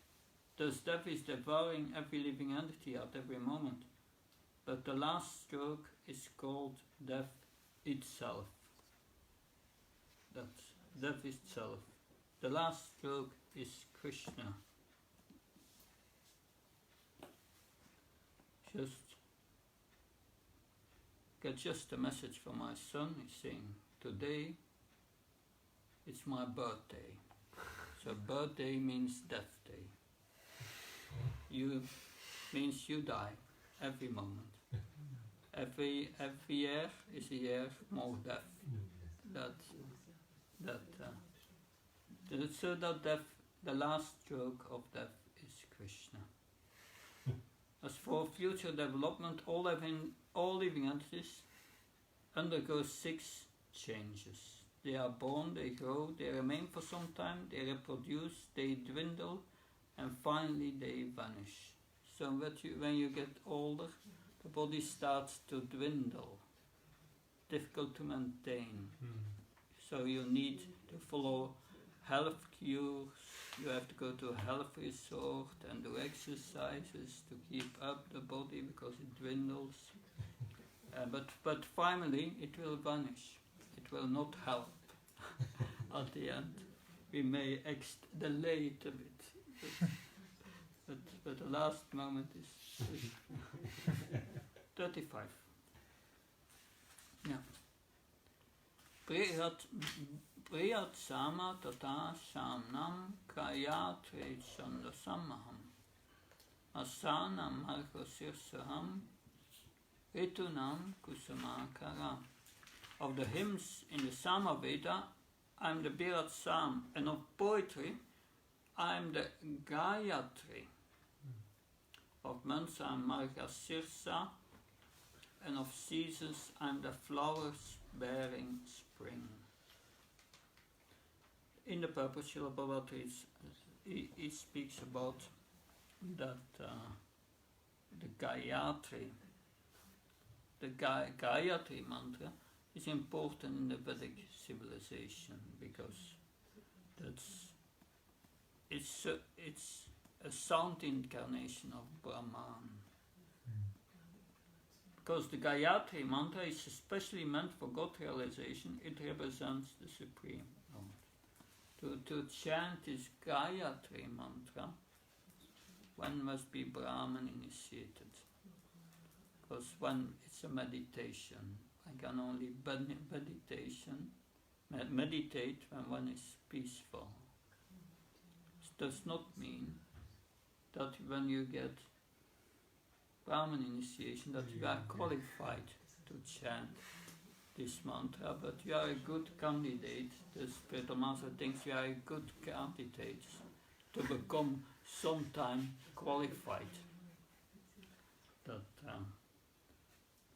Thus death is devouring every living entity at every moment. But the last stroke is called death itself. That's death itself. The last stroke is Krishna. Just a message from my son. He's saying, today it's my birthday. So birthday means death day. You means you die every moment. Every year is a year more death. So that death, the last stroke of death is Krishna. As for future development, all living entities undergo 6 changes. They are born, they grow, they remain for some time, they reproduce, they dwindle, and finally they vanish. So when you get older, the body starts to dwindle, difficult to maintain. So you need to follow health cures, you have to go to a health resort and do exercises to keep up the body because it dwindles. But finally it will vanish. It will not help at the end. We may delay it a bit, but the last moment is 35. Yeah. Priyat sama tata shamnam kayatre chandasamaham asanam margosirsaham ritunam kusumakara. Of the hymns in the Samaveda, I am the Birat Sam, and of poetry, I am the Gayatri. Of months, I am Margasirsa, and of seasons, I am the flowers bearing spring. In the purpose, Srila Bhagavatam, he speaks about that the Gayatri, Gayatri mantra, is important in the Vedic civilization because it's a sound incarnation of Brahman. Because the Gayatri mantra is especially meant for God realization, it represents the Supreme Lord. To chant this Gayatri mantra, one must be Brahman initiated. Because it's a meditation. I can only meditate when one is peaceful. It does not mean that when you get Brahman initiation that you are qualified to chant this mantra, but you are a good candidate. The spiritual master thinks you are a good candidate to become sometime qualified.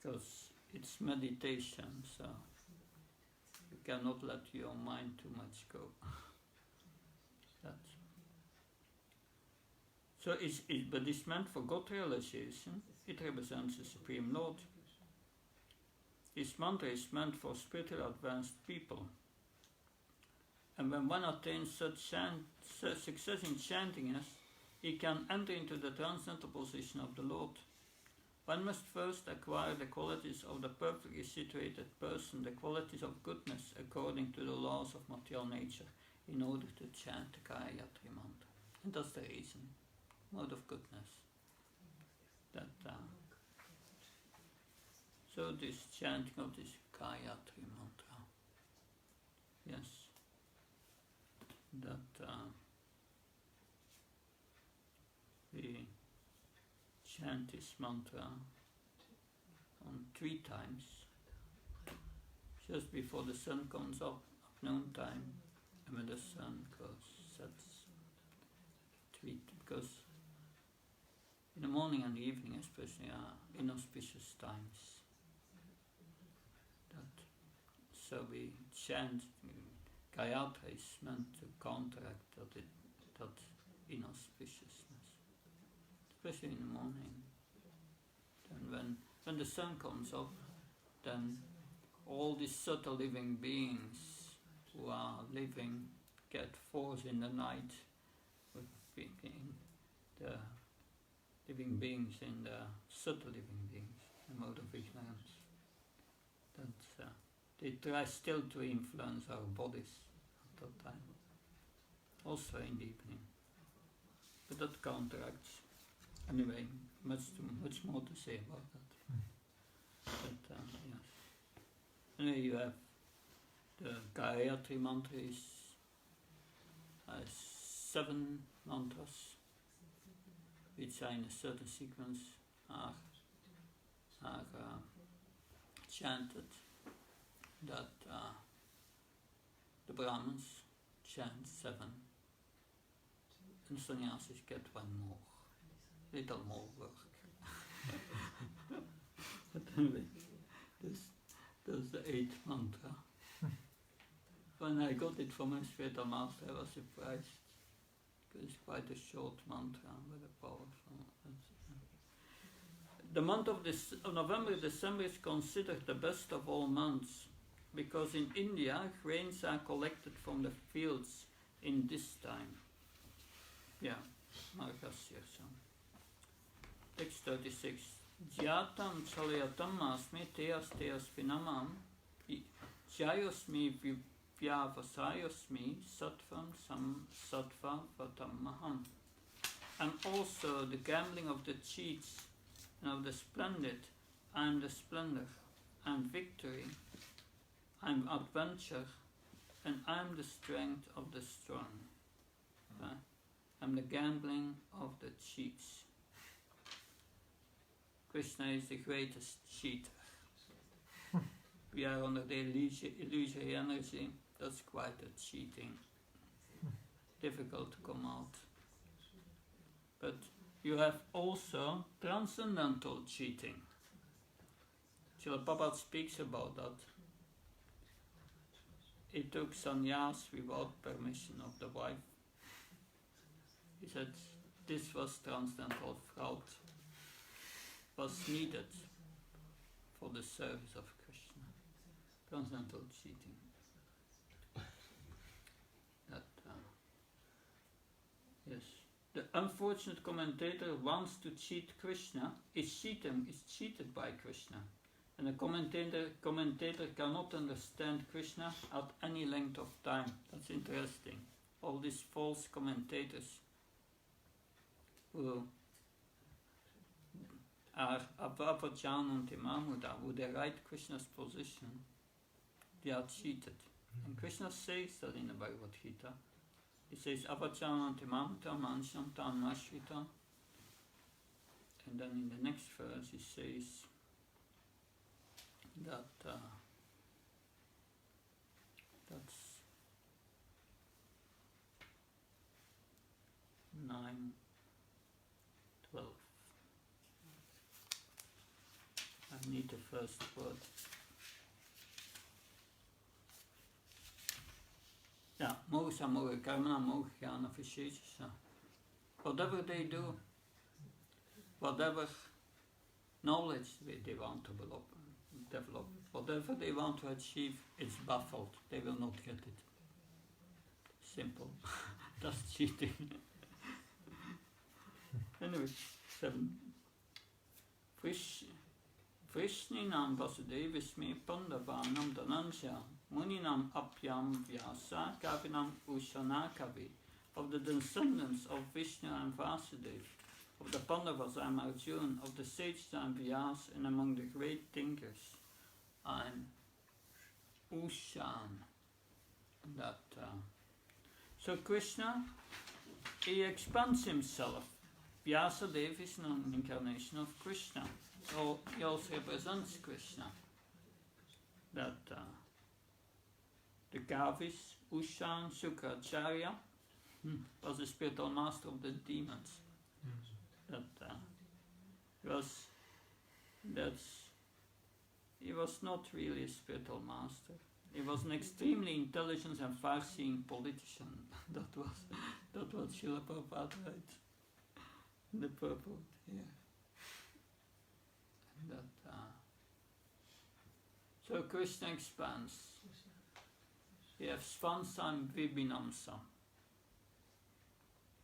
Because it's meditation, so you cannot let your mind too much go. But it's meant for God realization. It represents the Supreme Lord. This mantra is meant for spiritually advanced people. And when one attains such success in chanting it, he can enter into the transcendental position of the Lord. One must first acquire the qualities of the perfectly situated person, the qualities of goodness according to the laws of material nature, in order to chant the Gayatri mantra. And that's the reason, mode of goodness. So this chanting of this Gayatri mantra, yes, we chant this mantra on 3 times, just before the sun comes up at noon time, and when the sun sets, because in the morning and the evening especially are inauspicious times. So we chant. Gayatri is meant to counteract that inauspiciousness, especially in the morning. Then when the sun comes up, then all these subtle living beings who are living get force in the night, with being the living beings in the subtle living beings, the mode of ignorance. They try still to influence our bodies at that time, also in the evening. But that counteracts. Anyway, much more to say about that. But yes. Anyway, you have the Gayatri mantra is 7 mantras, which are in a certain sequence are chanted. That the Brahmins chant 7, and sannyasis get 1 more, little more work. But anyway, there's the 8th mantra, When I got it from my spiritual master, I was surprised. Because it's quite a short mantra with a powerful. The month of November, December is considered the best of all months, because in India, grains are collected from the fields in this time. Yeah, Margasya. Text 36. Jyatam chalayatam asmi teas pinamam jayosmi vyavasayosmi sattvam sam sattva vatamaham. And also the gambling of the cheats and of the splendid, I am the splendor, and victory, I am adventure, and I am the strength of the strong. I am the gambling of the cheats. Krishna is the greatest cheater. We are under the illusory energy, that's quite a cheating. Difficult to come out. But you have also transcendental cheating. Srila Prabhupada speaks about that. He took sannyas without permission of the wife. He said this was transcendental fraud, was needed for the service of Krishna. Transcendental cheating. That, yes. The unfortunate commentator wants to cheat Krishna, is cheated by Krishna. And the commentator cannot understand Krishna at any length of time. That's interesting. All these false commentators who are Avavajanantimamuda, who they write Krishna's position, they are cheated. And Krishna says that in the Bhagavad Gita. He says, Avachanantimamuta manshantam nashvita. And then in the next verse he says that that's 9:12. I need the first word. Ja, moksha, moksha, karma, moksha, vishesha. Whatever they do, whatever knowledge they want to develop, whatever they want to achieve, it's baffled. They will not get it. Simple. That's cheating. Anyway, 7. Vrishninam vasudevismi pandavanam danansya muninam apyam vyasa kavinam ushana kavi. Of the descendants of Vishnu and Vasudeva, of the Pandavas I am Arjuna, of the sages I am Vyasa, and among the great thinkers I am Ushan. So Krishna, he expands himself. Vyasadeva is an incarnation of Krishna. So he also represents Krishna. The Kavis, Ushan, Sukracharya, was the spiritual master of the demons. He was not really a spiritual master. He was an extremely intelligent and far-seeing politician. That was Srila Prabhupada writes in the purport here. So Krishna expands. We have Svansa and Vibhinamsa.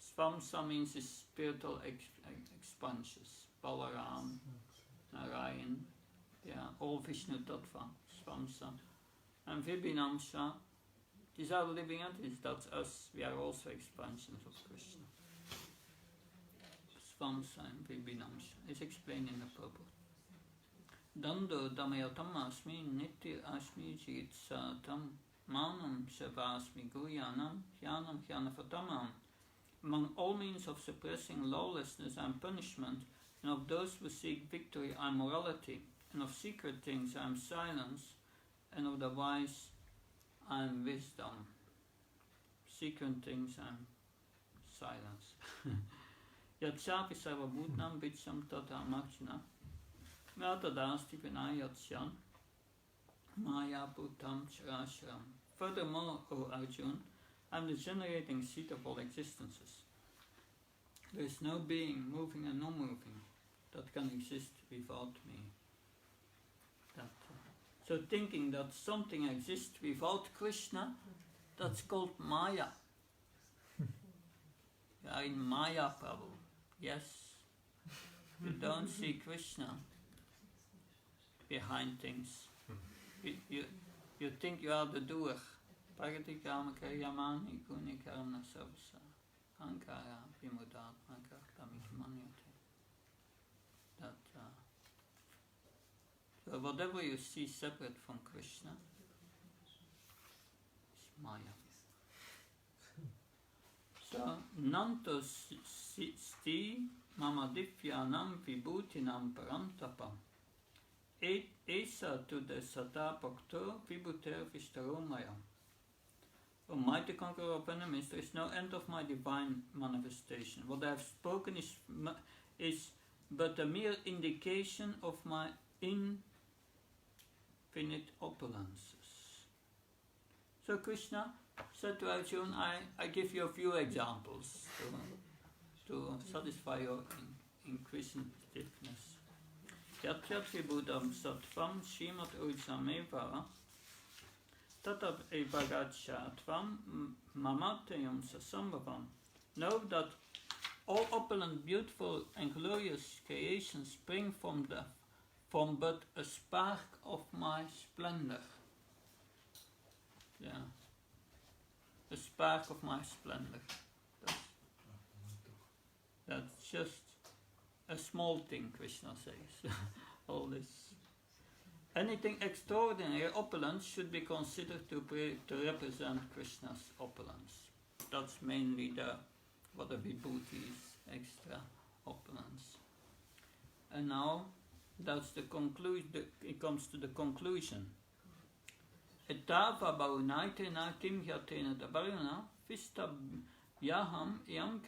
Svamsa means his spiritual expansions. Balaram, Narayan, all Vishnu Tattva, Svamsa. And Vibhinamsa, these are living entities, that's us, we are also expansions of Krishna. Svamsa and Vibhinamsa is explained in the purport. Dando damayatam asmi nitya asmi jitsatam manam shavasmi guyanam hyanam hyanafatamam. Among all means of suppressing lawlessness and punishment, and of those who seek victory I am morality, and of secret things I am silence, and of the wise I am wisdom. Secret things I am silence. Yatsapi sarvabhutnam vitsam tata makshana vatadasti vinayatsyan maya bhutam charashram furthermore, O Arjun, I am the generating seat of all existences. There is no being, moving and non-moving, that can exist without me. So thinking that something exists without Krishna, that's called Maya. You are in Maya, Prabhu. Yes. You don't see Krishna behind things. You think you are the doer. Pragatikramaka yamani kunikarna savsa. Ankara vimudatma kartamikmanyate. So whatever you see separate from Krishna is Maya. So, nanto sti mama divyanam vibhutinam parantapam. Esa to the sata bhakto vibhuter vishtaromayam. O mighty conqueror of enemies, there is no end of my divine manifestation. What I have spoken is but a mere indication of my infinite opulences. So Krishna said to Arjuna, I give you a few examples to satisfy your inquisitiveness. Yatyat vibhudam sattvam shimat ujameva tatab evagatshatvam mamatayam sasambhavam. Know that all opulent, beautiful and glorious creations spring from but a spark of my splendor. Yeah. The spark of my splendor. That's just a small thing, Krishna says. All this. Anything extraordinary, opulence, should be considered to represent Krishna's opulence. That's mainly what the vibhuti is, extra opulence. And now, that's the conclusion. It comes to the conclusion. Etava baunaitena kim yatena dabarana vista yaham yam